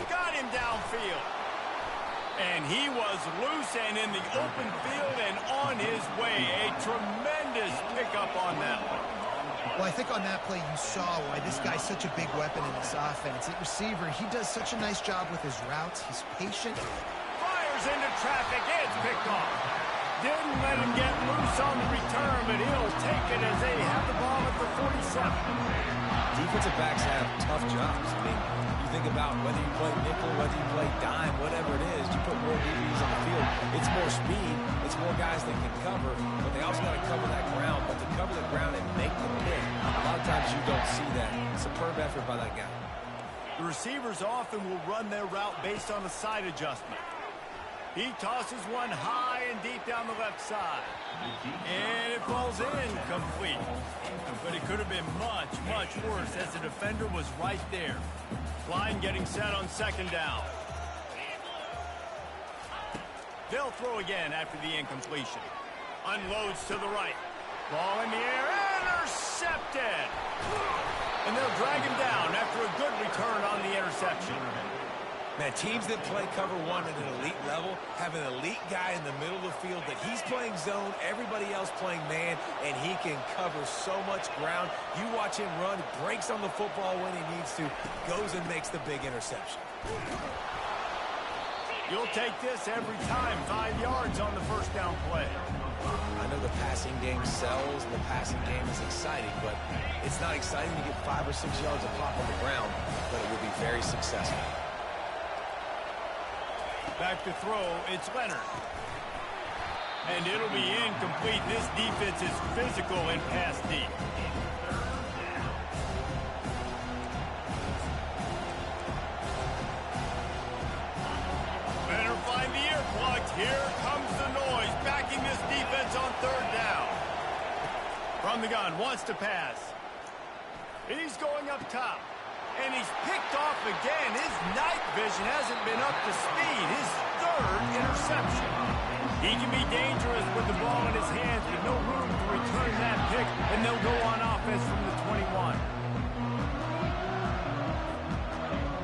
Got him downfield. And he was loose and in the open field and on his way. A tremendous pickup on that one. Well, I think on that play you saw why this guy's such a big weapon in this offense. At receiver, he does such a nice job with his routes. He's patient. Fires into traffic. It's picked off. Didn't let him get loose on the return, but he'll take it as they have the ball at the 47. Defensive backs have tough jobs. I mean, you think about whether you play nickel, whether you play dime, whatever it is, you put more DBs on the field. It's more speed. It's more guys that can cover, but they also got to cover that ground. But to cover the ground and make the pick, a lot of times you don't see that. Superb effort by that guy. The receivers often will run their route based on a side adjustment. He tosses one high and deep down the left side. And it falls in complete. But it could have been much, much worse as the defender was right there. Line getting set on second down. They'll throw again after the incompletion. Unloads to the right. Ball in the air. Intercepted. And they'll drag him down after a good return on the interception. Man, teams that play cover one at an elite level have an elite guy in the middle of the field that he's playing zone, everybody else playing man, and he can cover so much ground. You watch him run, breaks on the football when he needs to, goes and makes the big interception. You'll take this every time. 5 yards on the first down play. I know the passing game sells and the passing game is exciting, but it's not exciting to get 5 or 6 yards of pop on the ground, but it will be very successful. Back to throw, it's Leonard. And it'll be incomplete. This defense is physical and pass deep. Here comes the noise, backing this defense on third down. From the gun, wants to pass. He's going up top. And he's picked off again. His night vision hasn't been up to speed. His third interception. He can be dangerous with the ball in his hands, but no room to return that pick, and they'll go on offense from the 21.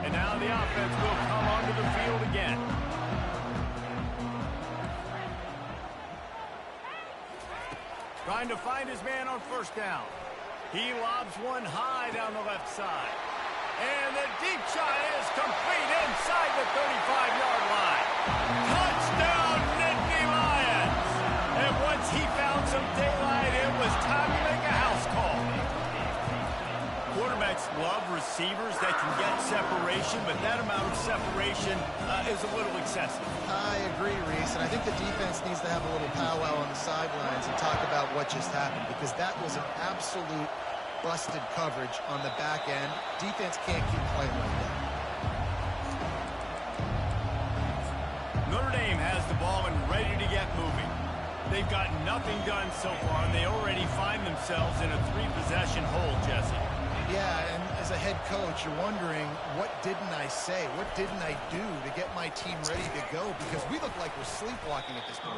And now the offense will come onto the field again. Trying to find his man on first down. He lobs one high down the left side. And the deep shot is complete inside the 35-yard line. Touchdown, Nittany Lions! And once he found some daylight, it was time to make a house call. Quarterbacks love receivers that can get separation, but that amount of separation is a little excessive. I agree, Reese, and I think the defense needs to have a little powwow on the sidelines and talk about what just happened, because that was an absolute busted coverage on the back end. Defense can't keep playing like that. Notre Dame has the ball and ready to get moving. They've got nothing done so far, and they already find themselves in a 3-possession hole, Jesse. Yeah, and as a head coach, you're wondering, what didn't I say? What didn't I do to get my team ready to go? Because we look like we're sleepwalking at this point.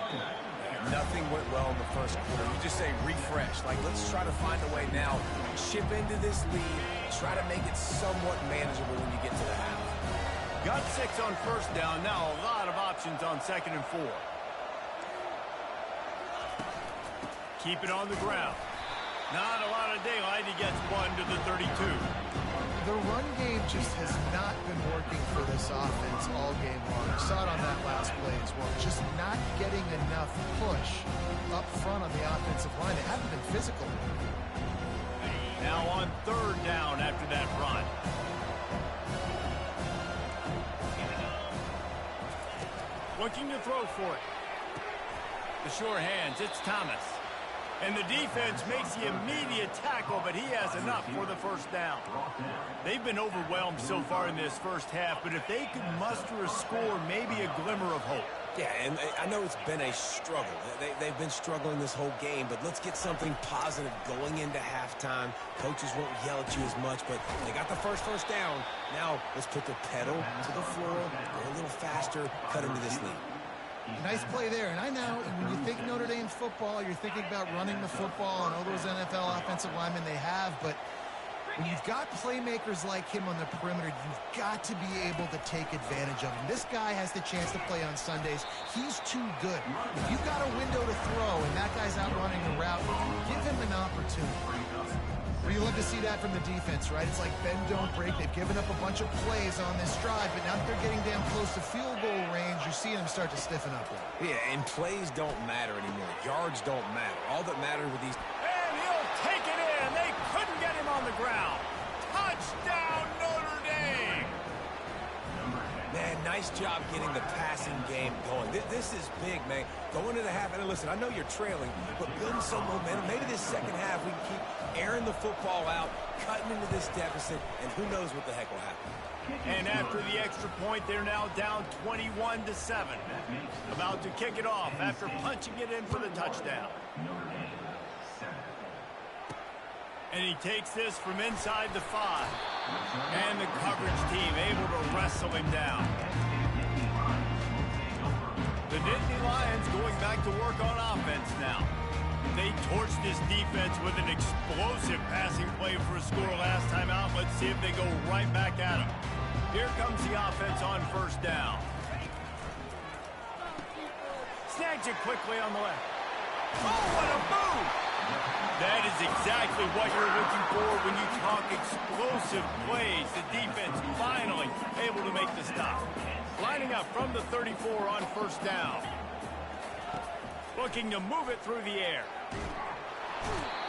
Nothing went well in the first quarter. You just say refresh. Like, let's try to find a way now. Chip into this lead. Try to make it somewhat manageable when you get to the half. Got 6 on first down. Now a lot of options on 2nd and 4. Keep it on the ground. Not a lot of daylight. He gets 1 to the 32. The run game just has not been working for this offense all game long. You saw it on that last play as well. Just not getting enough push up front on the offensive line. They haven't been physical. Now on 3rd down after that run. Looking to throw for it. The sure hands, it's Thomas. And the defense makes the immediate tackle, but he has enough for the first down. They've been overwhelmed so far in this first half, but if they could muster a score, maybe a glimmer of hope. Yeah, and I know it's been a struggle. They've been struggling this whole game, but let's get something positive going into halftime. Coaches won't yell at you as much, but they got the first down. Now let's put the pedal to the floor, go a little faster, cut into this lead. Nice play there. And I know when you think Notre Dame football, you're thinking about running the football and all those NFL offensive linemen they have. But when you've got playmakers like him on the perimeter, you've got to be able to take advantage of him. This guy has the chance to play on Sundays. He's too good. If you've got a window to throw and that guy's out running the route, give him an opportunity. You love to see that from the defense, right? It's like bend, don't break. They've given up a bunch of plays on this drive, but now that they're getting down close to field goal range, you're seeing them start to stiffen up. Yeah, and plays don't matter anymore. Yards don't matter. All that matters with these... And he'll take it in. They couldn't get him on the ground. Touchdown, Notre Dame! Man, nice job getting the passing game going. This is big, man. Going into the half, and listen, I know you're trailing, but building some momentum. Maybe this second half we can keep airing the football out, cutting into this deficit, and who knows what the heck will happen. And after the extra point, they're now down 21-7. About to kick it off after punching it in for the touchdown. And he takes this from inside the 5. And the coverage team able to wrestle him down. The Nittany Lions going back to work on offense now. They torched this defense with an explosive passing play for a score last time out. Let's see if they go right back at him. Here comes the offense on first down. Snags it quickly on the left. Oh, what a move! That is exactly what you're looking for when you talk explosive plays. The defense finally able to make the stop. Lining up from the 34 on first down. Looking to move it through the air.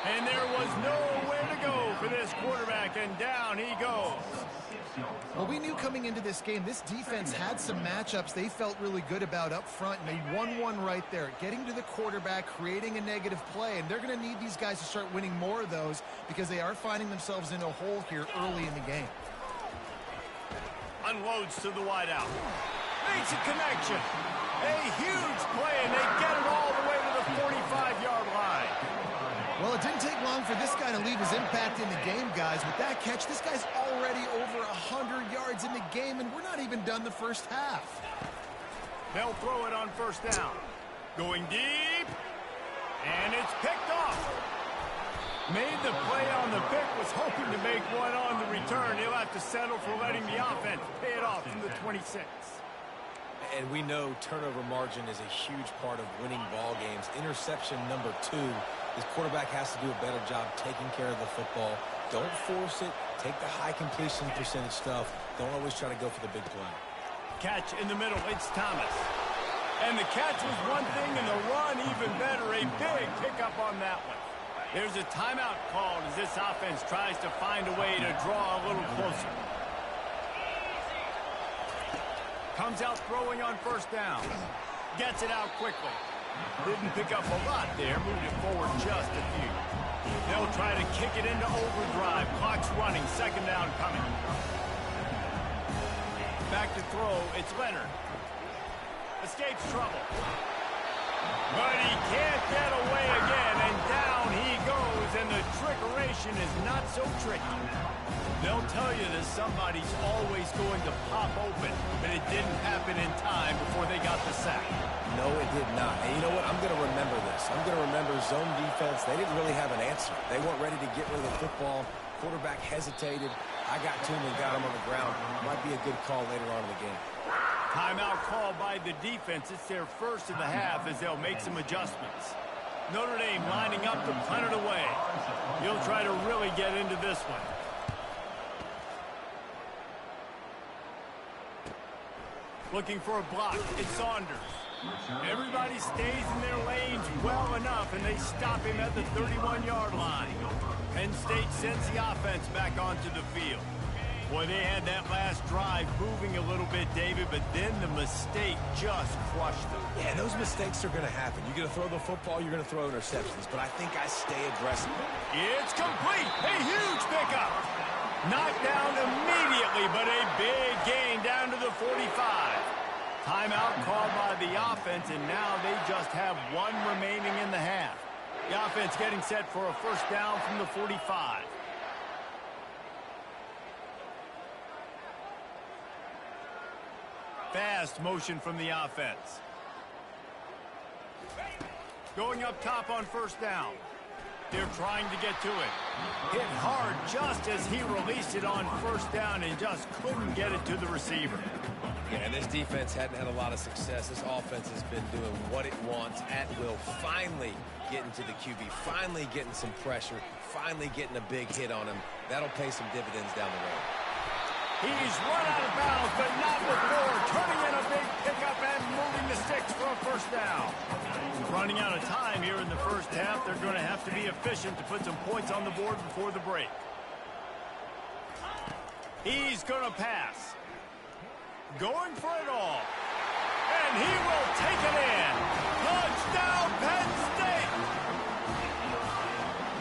And there was nowhere to go for this quarterback, and down he goes. Well, we knew coming into this game, this defense had some matchups they felt really good about up front, and they won one right there. Getting to the quarterback, creating a negative play, and they're going to need these guys to start winning more of those because they are finding themselves in a hole here early in the game. Unloads to the wideout. Makes a connection. A huge play, and they get it all the way to the 45-yard line. Well, it didn't take long for this guy to leave his impact in the game, guys. With that catch, this guy's already over 100 yards in the game, and we're not even done the first half. They'll throw it on first down. Going deep, and it's picked off. Made the play on the pick, was hoping to make one on the return. He'll have to settle for letting the offense pay it off from the 26. And we know turnover margin is a huge part of winning ball games. Interception number 2. His quarterback has to do a better job taking care of the football. Don't force it. Take the high completion percentage stuff. Don't always try to go for the big play. Catch in the middle. It's Thomas. And the catch was one thing, and the run even better. A big pickup on that one. There's a timeout called as this offense tries to find a way to draw a little closer. Comes out throwing on first down. Gets it out quickly. Didn't pick up a lot there. Moved it forward just a few. They'll try to kick it into overdrive. Clock's running. Second down coming. Back to throw. It's Leonard. Escapes trouble. But he can't get away again. And down he goes. And the trickeration is not so tricky. They'll tell you that somebody's always going to pop open, but it didn't happen in time before they got the sack. No, it did not. And you know what? I'm going to remember this. I'm going to remember zone defense. They didn't really have an answer. They weren't ready to get rid of the football. Quarterback hesitated. I got to him and got him on the ground. Might be a good call later on in the game. Timeout called by the defense. It's their first of the half as they'll make some adjustments. Notre Dame lining up to punt it away. He'll try to really get into this one. Looking for a block. It's Saunders. Everybody stays in their lanes well enough, and they stop him at the 31-yard line. Penn State sends the offense back onto the field. Boy, they had that last drive moving a little bit, David, but then the mistake just crushed them. Yeah, those mistakes are going to happen. You're going to throw the football, you're going to throw interceptions, but I think I stay aggressive. It's complete. A huge pickup. Knocked down immediately, but a big gain down to the 45. Timeout called by the offense, and now they just have one remaining in the half. The offense getting set for a first down from the 45. Fast motion from the offense. Going up top on first down. They're trying to get to it. Hit hard just as he released it on first down and just couldn't get it to the receiver. Yeah, and this defense hadn't had a lot of success. This offense has been doing what it wants at will. Finally getting to the QB. Finally getting some pressure. Finally getting a big hit on him. That'll pay some dividends down the road. He's run out of bounds, but not before. Turning in a big pickup and moving the sticks for a first down. Running out of time here in the first half. They're going to have to be efficient to put some points on the board before the break. He's going to pass. Going for it all. And he will take it in. Touchdown, Penn State!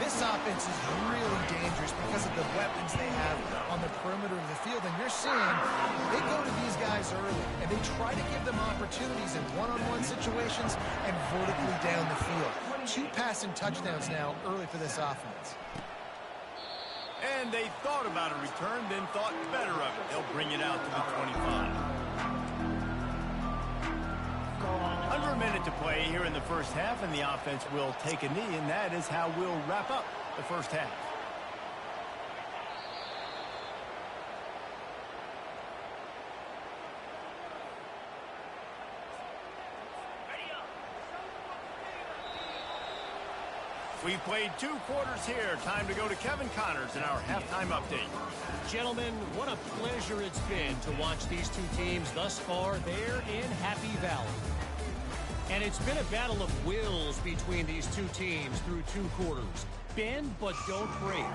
This offense is really dangerous because of the weapons they have on the perimeter of the field. And you're seeing they go to these guys early, and they try to give them opportunities in one-on-one situations and vertically down the field. 2 passing touchdowns now early for this offense. And they thought about a return, then thought better of it. They'll bring it out to the 25. Under a minute to play here in the first half, and the offense will take a knee, and that is how we'll wrap up the first half. We've played 2 quarters here. Time to go to Kevin Connors in our halftime update. Gentlemen, what a pleasure it's been to watch these 2 teams thus far there in Happy Valley. And it's been a battle of wills between these 2 teams through 2 quarters. Bend but don't break.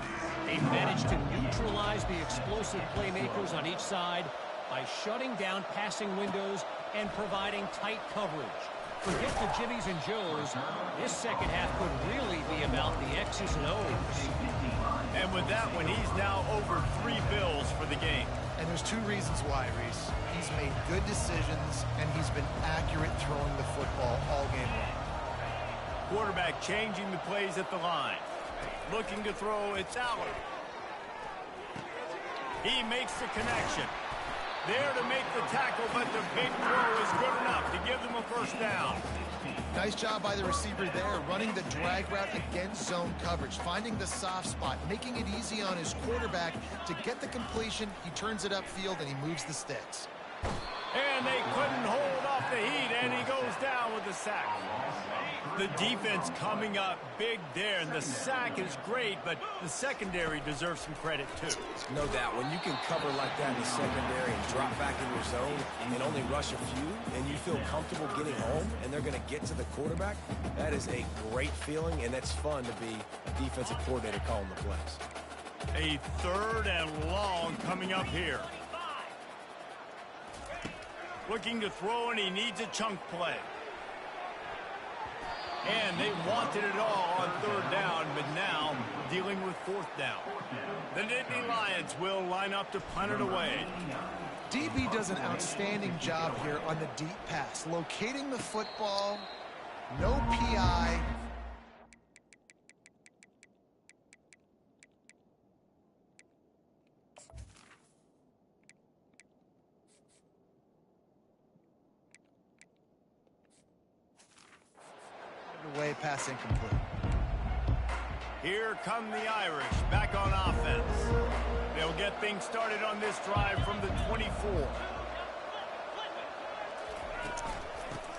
They've managed to neutralize the explosive playmakers on each side by shutting down passing windows and providing tight coverage. Forget the Jimmies and Joes. This second half could really be about the X's and O's. And with that one, he's now over 3 bills for the game. And there's 2 reasons why, Reese. He's made good decisions, and he's been accurate throwing quarterback changing the plays at the line. Looking to throw, it's Allard. He makes the connection. There to make the tackle, but the big throw is good enough to give them a first down. Nice job by the receiver there, running the drag route against zone coverage, finding the soft spot, making it easy on his quarterback to get the completion. He turns it upfield, and he moves the sticks. And they couldn't hold off the heat, and he goes down with the sack. The defense coming up big there, and the sack is great, but the secondary deserves some credit, too. No doubt. When you can cover like that in the secondary and drop back in your zone and only rush a few, and you feel comfortable getting home, and they're going to get to the quarterback, that is a great feeling, and that's fun to be a defensive coordinator calling the plays. A 3rd and long coming up here. Looking to throw, and he needs a chunk play. And they wanted it all on 3rd down, but now dealing with 4th down. The Nittany Lions will line up to punt it away. DB does an outstanding job here on the deep pass, locating the football, no PI. Away, pass incomplete. Here come the Irish back on offense. They'll get things started on this drive from the 24.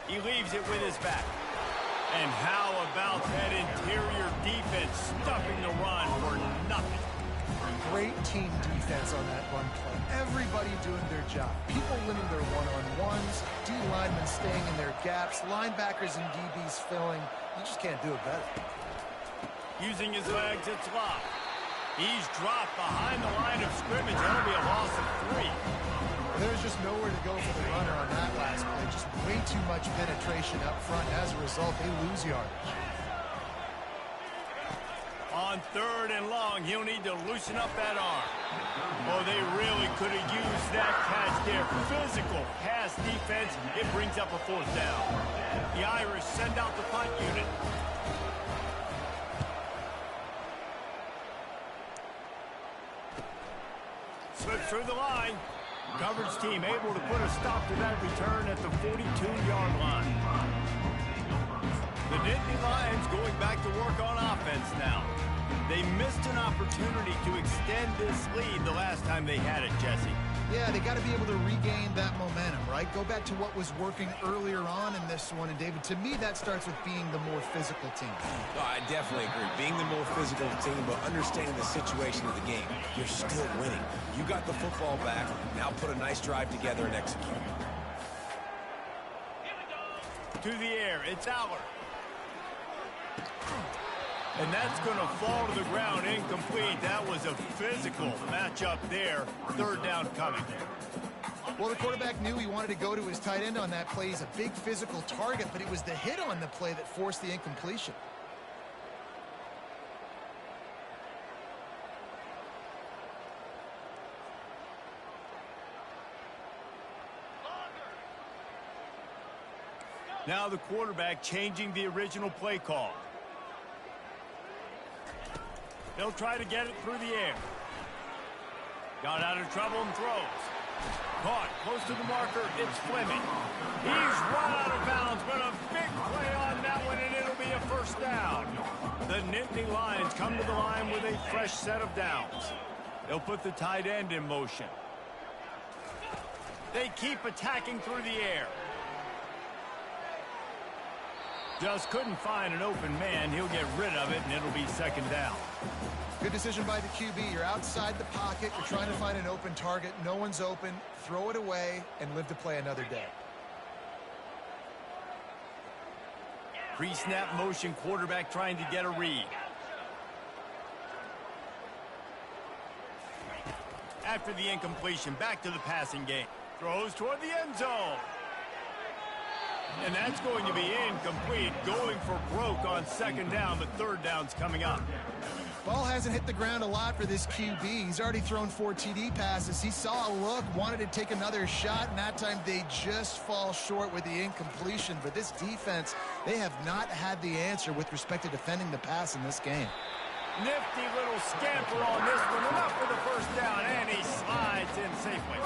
He leaves it with his back. And how about that interior defense stuffing the run for nothing? Great team defense on that run play. Everybody doing their job. People winning their one-on-ones, D linemen staying in their gaps, linebackers and DBs filling. You just can't do it better. Using his legs, it's Locke. He's dropped behind the line of scrimmage. That'll be a loss of 3. There's just nowhere to go for the runner on that last play. Just way too much penetration up front. As a result, they lose yardage. On 3rd and long, he'll need to loosen up that arm. Oh, they really could have used that catch there. Physical pass defense. It brings up a 4th down. The Irish send out the punt unit. Slips through the line. Coverage team able to put a stop to that return at the 42-yard line. The Nittany Lions going back to work on offense now. They missed an opportunity to extend this lead the last time they had it, Jesse. Yeah, they got to be able to regain that momentum, right? Go back to what was working earlier on in this one. And, David, to me, that starts with being the more physical team. No, I definitely agree. Being the more physical team, but understanding the situation of the game. You're still winning. You got the football back. Now put a nice drive together and execute. To the air, it's Allard. And that's going to fall to the ground incomplete. That was a physical matchup there. 3rd down coming. Well, the quarterback knew he wanted to go to his tight end on that play. He's a big physical target, but it was the hit on the play that forced the incompletion. Now the quarterback changing the original play call. They'll try to get it through the air. Got out of trouble and throws. Caught close to the marker. It's Fleming. He's run out of bounds, but a big play on that one, and it'll be a 1st down. The Nittany Lions come to the line with a fresh set of downs. They'll put the tight end in motion. They keep attacking through the air. Just couldn't find an open man. He'll get rid of it, and it'll be 2nd down. Good decision by the QB. You're outside the pocket. You're trying to find an open target. No one's open. Throw it away and live to play another day. Pre-snap motion, quarterback trying to get a read. After the incompletion, back to the passing game. Throws toward the end zone. And that's going to be incomplete. Going for broke on 2nd down, but 3rd down's coming up. Ball hasn't hit the ground a lot for this QB. He's already thrown 4 TD passes. He saw a look, wanted to take another shot, and that time they just fall short with the incompletion. But this defense, they have not had the answer with respect to defending the pass in this game. Nifty little scamper on this one. Enough for the first down, and he slides in safely.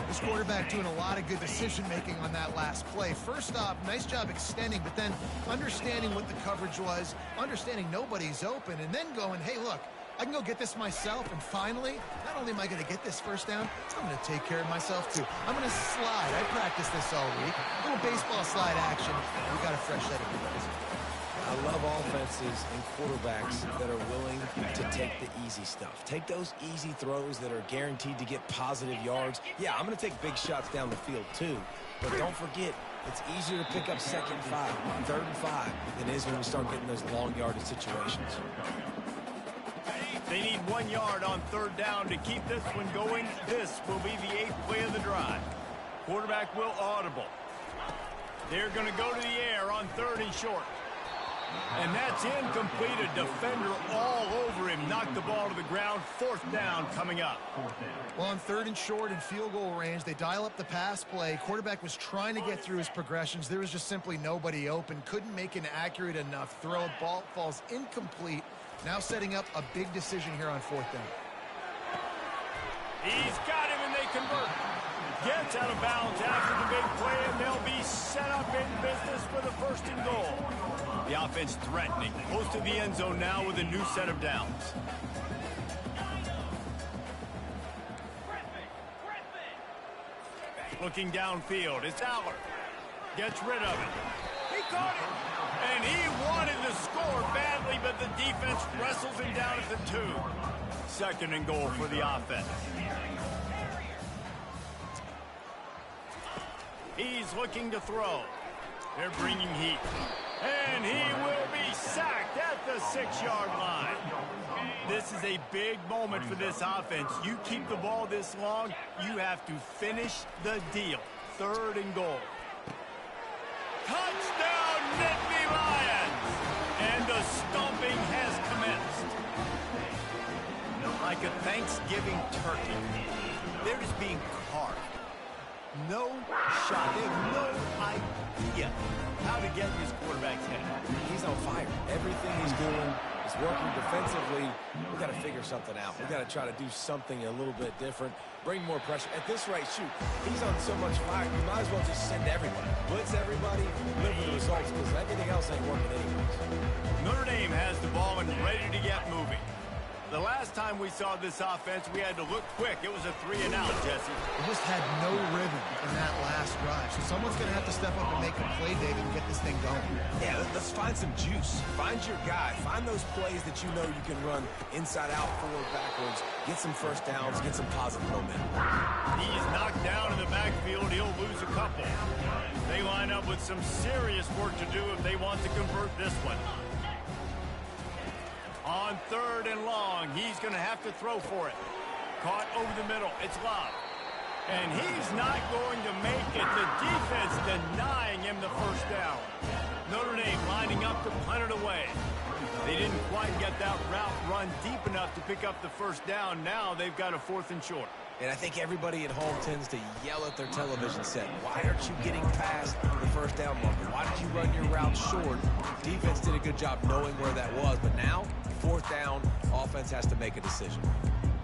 This quarterback doing a lot of good decision-making on that last play. First off, nice job extending, but then understanding what the coverage was, understanding nobody's open, and then going, hey, look, I can go get this myself, and finally, not only am I going to get this first down, I'm going to take care of myself, too. I'm going to slide. I practiced this all week. A little baseball slide action. We got a fresh set of guys. I love offenses and quarterbacks that are willing to take the easy stuff. Take those easy throws that are guaranteed to get positive yards. Yeah, I'm going to take big shots down the field too. But don't forget, it's easier to pick up 2nd and 5, 3rd and 5 than it is when we start getting those long yardage situations. They need 1 yard on 3rd down to keep this one going. This will be the 8th play of the drive. Quarterback will audible. They're going to go to the air on 3rd and short. And that's incomplete. A defender all over him. Knocked the ball to the ground. 4th down coming up. Well, on 3rd and short and field goal range, they dial up the pass play. Quarterback was trying to get through his progressions. There was just simply nobody open. Couldn't make an accurate enough throw. Ball falls incomplete. Now setting up a big decision here on 4th down. He's got him, and they convert. Gets out of bounds after the big play, and they'll be set up in business for the 1st and goal. The offense threatening. Close to the end zone now with a new set of downs. Looking downfield, it's Aller. Gets rid of it. He caught it. And he wanted to score badly, but the defense wrestles him down at the 2. 2nd and goal for the offense. He's looking to throw. They're bringing heat. And he will be sacked at the 6-yard line. This is a big moment for this offense. You keep the ball this long, you have to finish the deal. 3rd and goal. Touchdown, Nittany Lions! And the stomping has commenced. Like a Thanksgiving turkey, they're just being carved. No shot. They have no idea how to get in his quarterback's head. He's on fire. Everything he's doing is working defensively. We've got to figure something out. We've got to try to do something a little bit different. Bring more pressure. At this rate, shoot, he's on so much fire, you might as well just send everybody. Blitz everybody, live with the results, because everything else ain't working anyways. Notre Dame has the ball and ready to get moving. The last time we saw this offense, we had to look quick. It was a 3-and-out, Jesse. They just had no rhythm in that last drive. So someone's going to have to step up and make a play, David, and get this thing going. Yeah, let's find some juice. Find your guy. Find those plays that you know you can run inside out, forward, backwards. Get some first downs. Get some positive momentum. He's knocked down in the backfield. He'll lose a couple. They line up with some serious work to do if they want to convert this one. On 3rd and long, he's going to have to throw for it. Caught over the middle. It's Love. And he's not going to make it. The defense denying him the first down. Notre Dame lining up to punt it away. They didn't quite get that route run deep enough to pick up the first down. Now they've got a 4th and short. And I think everybody at home tends to yell at their television set. Why aren't you getting past the first down marker? Why did you run your route short? Defense did a good job knowing where that was. But now, 4th down, offense has to make a decision.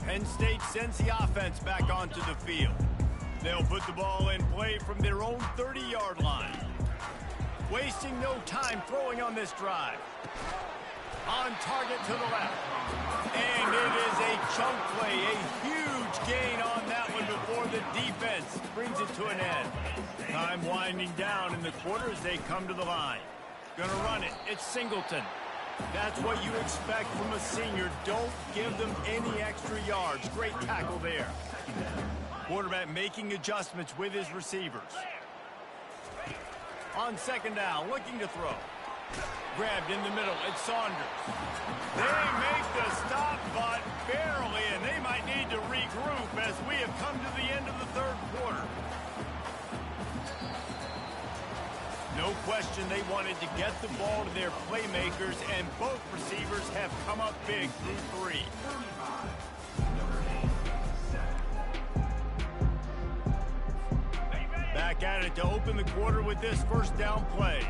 Penn State sends the offense back onto the field. They'll put the ball in play from their own 30-yard line. Wasting no time throwing on this drive. On target to the left. And it is a chunk play, a huge gain on that one before the defense brings it to an end. Time winding down in the quarter as they come to the line. Gonna run it. It's Singleton. That's what you expect from a senior. Don't give them any extra yards. Great tackle there. Quarterback making adjustments with his receivers. On 2nd down, looking to throw. Grabbed in the middle, it's Saunders. They make the stop, but barely, and they might need to regroup as we have come to the end of the 3rd quarter. No No question they wanted to get the ball to their playmakers, and both receivers have come up big through 3. Back at it to open the quarter with this first down play.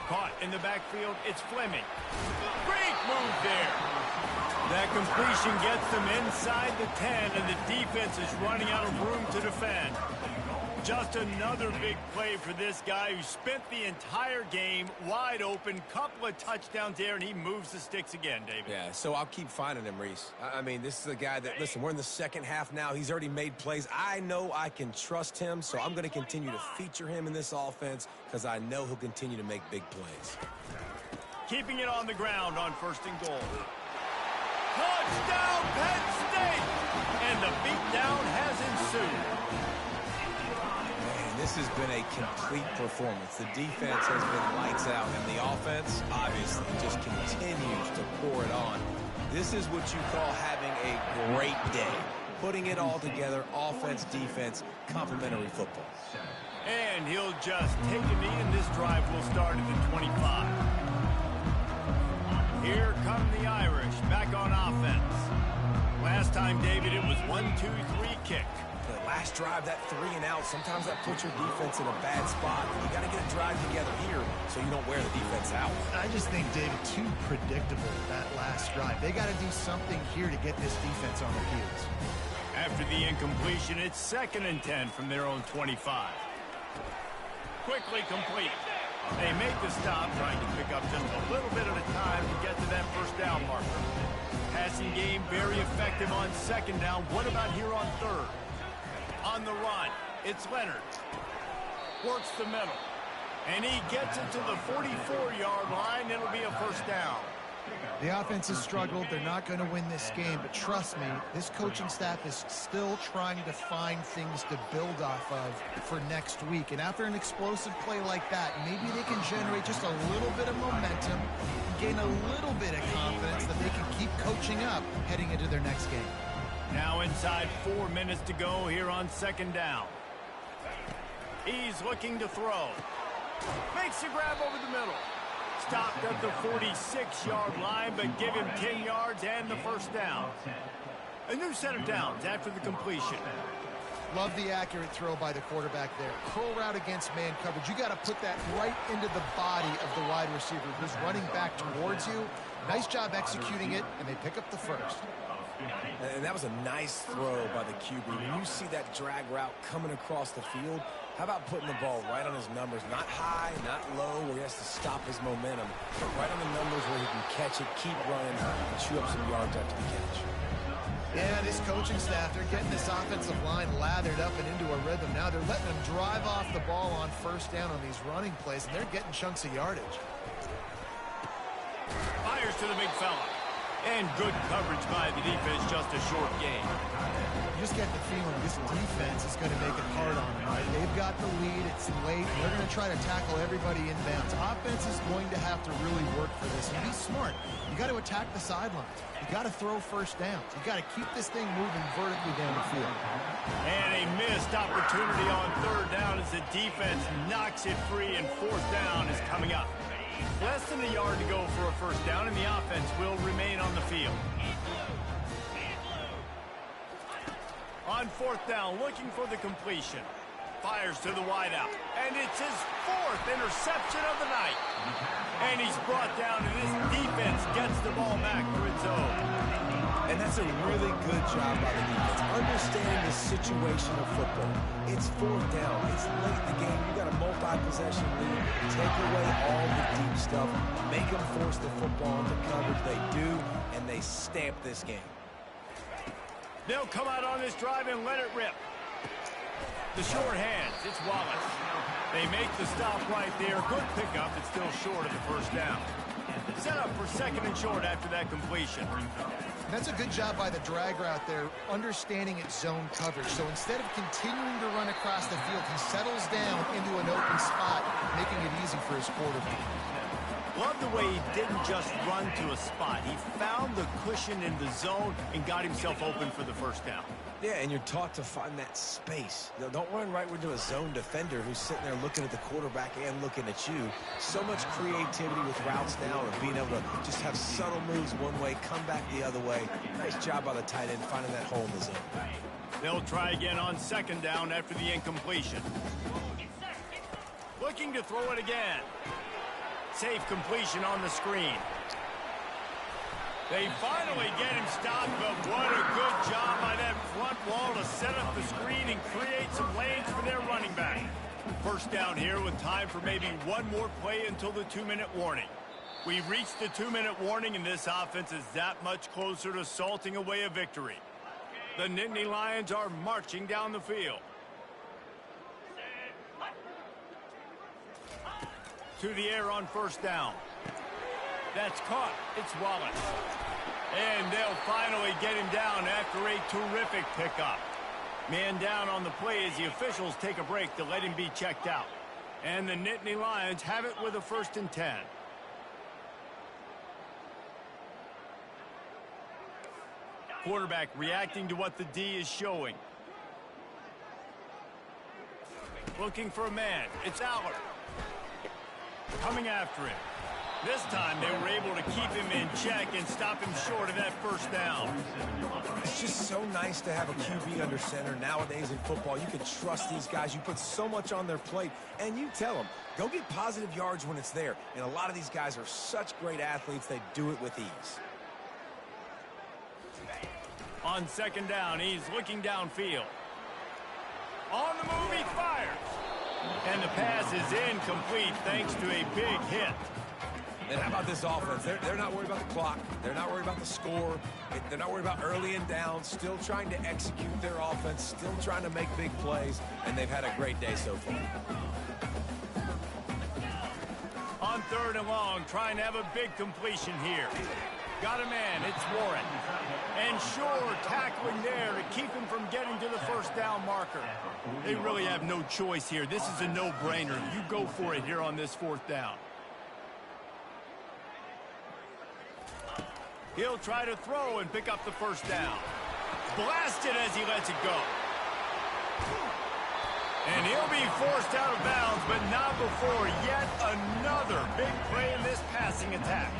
Caught in the backfield, it's Fleming. Great move there. That completion gets them inside the 10, and the defense is running out of room to defend. Just another big play for this guy who spent the entire game wide open. Couple of touchdowns there, and he moves the sticks again, David. Yeah, so I'll keep finding him, Reese. I mean, this is a guy that, listen, we're in the second half now. He's already made plays. I know I can trust him, so I'm going to continue to feature him in this offense because I know he'll continue to make big plays. Keeping it on the ground on 1st and goal. Touchdown, Penn State! And the beatdown has ensued. This has been a complete performance. The defense has been lights out, and the offense, obviously, just continues to pour it on. This is what you call having a great day. Putting it all together, offense, defense, complementary football. And he'll just take a knee, and this drive will start at the 25. Here come the Irish, back on offense. Last time, David, it was 1-2-3 kick. The last drive, that 3 and out, sometimes that puts your defense in a bad spot. You got to get a drive together here so you don't wear the defense out. I just think, David, too predictable, that last drive. They got to do something here to get this defense on their heels. After the incompletion, it's 2nd and 10 from their own 25. Quickly complete. They make the stop, trying to pick up just a little bit at a time to get to that first down marker. Passing game very effective on 2nd down. What about here on 3rd? On the run, it's Leonard. Works the middle. And he gets it to the 44-yard line. It'll be a first down. The offense has struggled. They're not going to win this game. But trust me, this coaching staff is still trying to find things to build off of for next week. And after an explosive play like that, maybe they can generate just a little bit of momentum, gain a little bit of confidence that they can keep coaching up heading into their next game. Now inside 4 minutes to go here on 2nd down. He's looking to throw. Makes a grab over the middle. Stopped at the 46-yard line, but give him 10 yards and the first down. A new set of downs after the completion. Love the accurate throw by the quarterback there. Curl route against man coverage. You got to put that right into the body of the wide receiver who's running back towards you. Nice job executing it, and they pick up the first. And that was a nice throw by the QB. When you see that drag route coming across the field, how about putting the ball right on his numbers? Not high, not low, where he has to stop his momentum, but right on the numbers where he can catch it, keep running, and chew up some yards after the catch. Yeah, this coaching staff, they're getting this offensive line lathered up and into a rhythm. Now they're letting them drive off the ball on first down on these running plays, and they're getting chunks of yardage. Fires to the big fella. And good coverage by the defense, just a short game. You just get the feeling this defense is going to make it hard on them, right? They've got the lead, it's late, and they're going to try to tackle everybody inbounds. Offense is going to have to really work for this, and be smart. You got to attack the sidelines. You got to throw first downs. You got to keep this thing moving vertically down the field. And a missed opportunity on 3rd down as the defense knocks it free, and 4th down is coming up. Less than a yard to go for a first down, and the offense will remain on the field. On 4th down, looking for the completion. Fires to the wideout, and it's his 4th interception of the night. And he's brought down, and this defense gets the ball back for its own. And that's a really good job by the defense, understanding the situation of football. It's 4th down. It's late in the game. You got a multi-possession lead. Take away all the deep stuff. Make them force the football into coverage. They do, and they stamp this game. They'll come out on this drive and let it rip. The short hands, it's Wallace. They make the stop right there. Good pickup. It's still short of the first down. Set up for 2nd and short after that completion. That's a good job by the drag route there, understanding its zone coverage. So instead of continuing to run across the field, he settles down into an open spot, making it easy for his quarterback. Love the way he didn't just run to a spot. He found the cushion in the zone and got himself open for the first down. Yeah, and you're taught to find that space. Don't run right into a zone defender who's sitting there looking at the quarterback and looking at you. So much creativity with routes now and being able to just have subtle moves one way, come back the other way. Nice job by the tight end finding that hole in the zone. They'll try again on second down after the incompletion. Looking to throw it again. Safe completion on the screen. They finally get him stopped, but what a good job by that front wall to set up the screen and create some lanes for their running back. First down here with time for maybe one more play until the 2-minute warning. We've reached the 2-minute warning, and this offense is that much closer to salting away a victory. The Nittany Lions are marching down the field. To the air on first down. That's caught. It's Wallace. And they'll finally get him down after a terrific pickup. Man down on the play as the officials take a break to let him be checked out. And the Nittany Lions have it with a 1st and 10. Quarterback reacting to what the D is showing. Looking for a man. It's Aller. Coming after him. This time they were able to keep him in check and stop him short of that first down. It's just so nice to have a QB under center nowadays in football. You can trust these guys. You put so much on their plate, and you tell them, go get positive yards when it's there. And a lot of these guys are such great athletes, they do it with ease. On second down, he's looking downfield. On the move, he fires. And the pass is incomplete thanks to a big hit. And how about this offense? They're not worried about the clock. They're not worried about the score. They're not worried about early and down. Still trying to execute their offense. Still trying to make big plays. And they've had a great day so far. On third and long, trying to have a big completion here. Got a man. It's Warren. And sure, tackling there to keep him from getting to the first down marker. They really have no choice here. This is a no-brainer. You go for it here on this 4th down. He'll try to throw and pick up the first down. Blasted as he lets it go. And he'll be forced out of bounds, but not before yet another big play in this passing attack.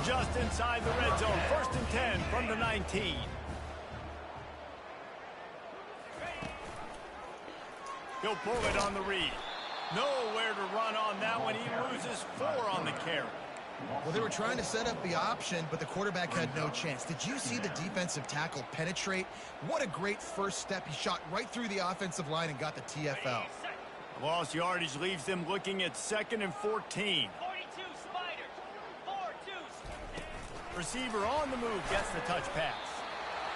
Just inside the red zone, 1st and 10 from the 19. He'll pull it on the read. Nowhere to run on that one. He loses 4 on the carry. Well, they were trying to set up the option, but the quarterback had no chance. Did you see the defensive tackle penetrate? What a great first step. He shot right through the offensive line and got the TFL. Lost yardage leaves them looking at 2nd and 14. Receiver on the move gets the touch pass.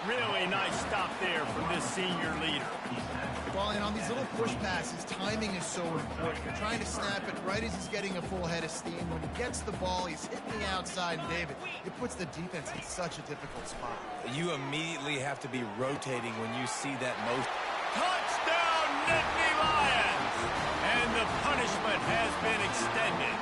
Really nice stop there from this senior leader. Well, and on these little push passes, timing is so important. You're trying to snap it right as he's getting a full head of steam. When he gets the ball, he's hitting the outside, and David, it puts the defense in such a difficult spot. You immediately have to be rotating when you see that motion. Touchdown, Nittany Lions! And the punishment has been extended.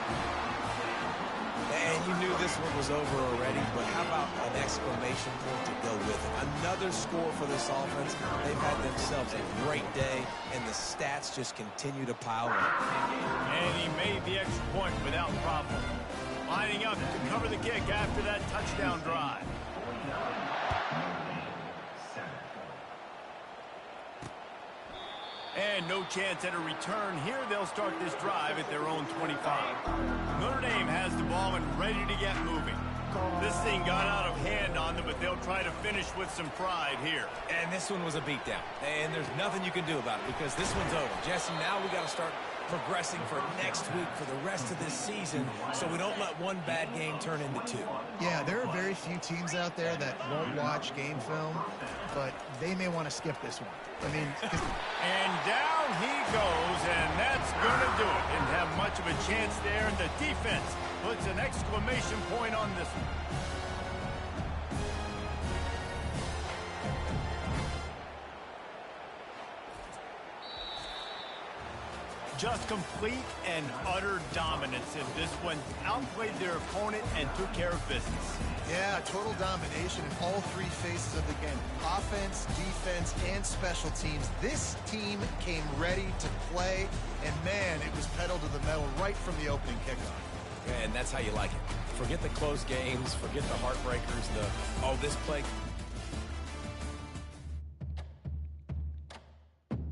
And you knew this one was over already, but how about an exclamation point to go with it? Another score for this offense. They've had themselves a great day, and the stats just continue to pile up. And he made the extra point without problem. Lining up to cover the kick after that touchdown drive. And no chance at a return. Here they'll start this drive at their own 25. Notre Dame has the ball and ready to get moving. This thing got out of hand on them, but they'll try to finish with some pride here. And this one was a beatdown. And there's nothing you can do about it because this one's over. Jesse, now we got to start progressing for next week for the rest of this season so we don't let one bad game turn into 2. Yeah, there are very few teams out there that won't watch game film, but they may want to skip this one. I mean, and down he goes, and that's going to do it. Didn't have much of a chance there, and the defense puts an exclamation point on this one. Just complete and utter dominance in this one. Outplayed their opponent and took care of business. Yeah, total domination in all three phases of the game. Offense, defense, and special teams. This team came ready to play, and man, it was pedal to the metal right from the opening kickoff. And that's how you like it. Forget the close games, forget the heartbreakers, oh, this play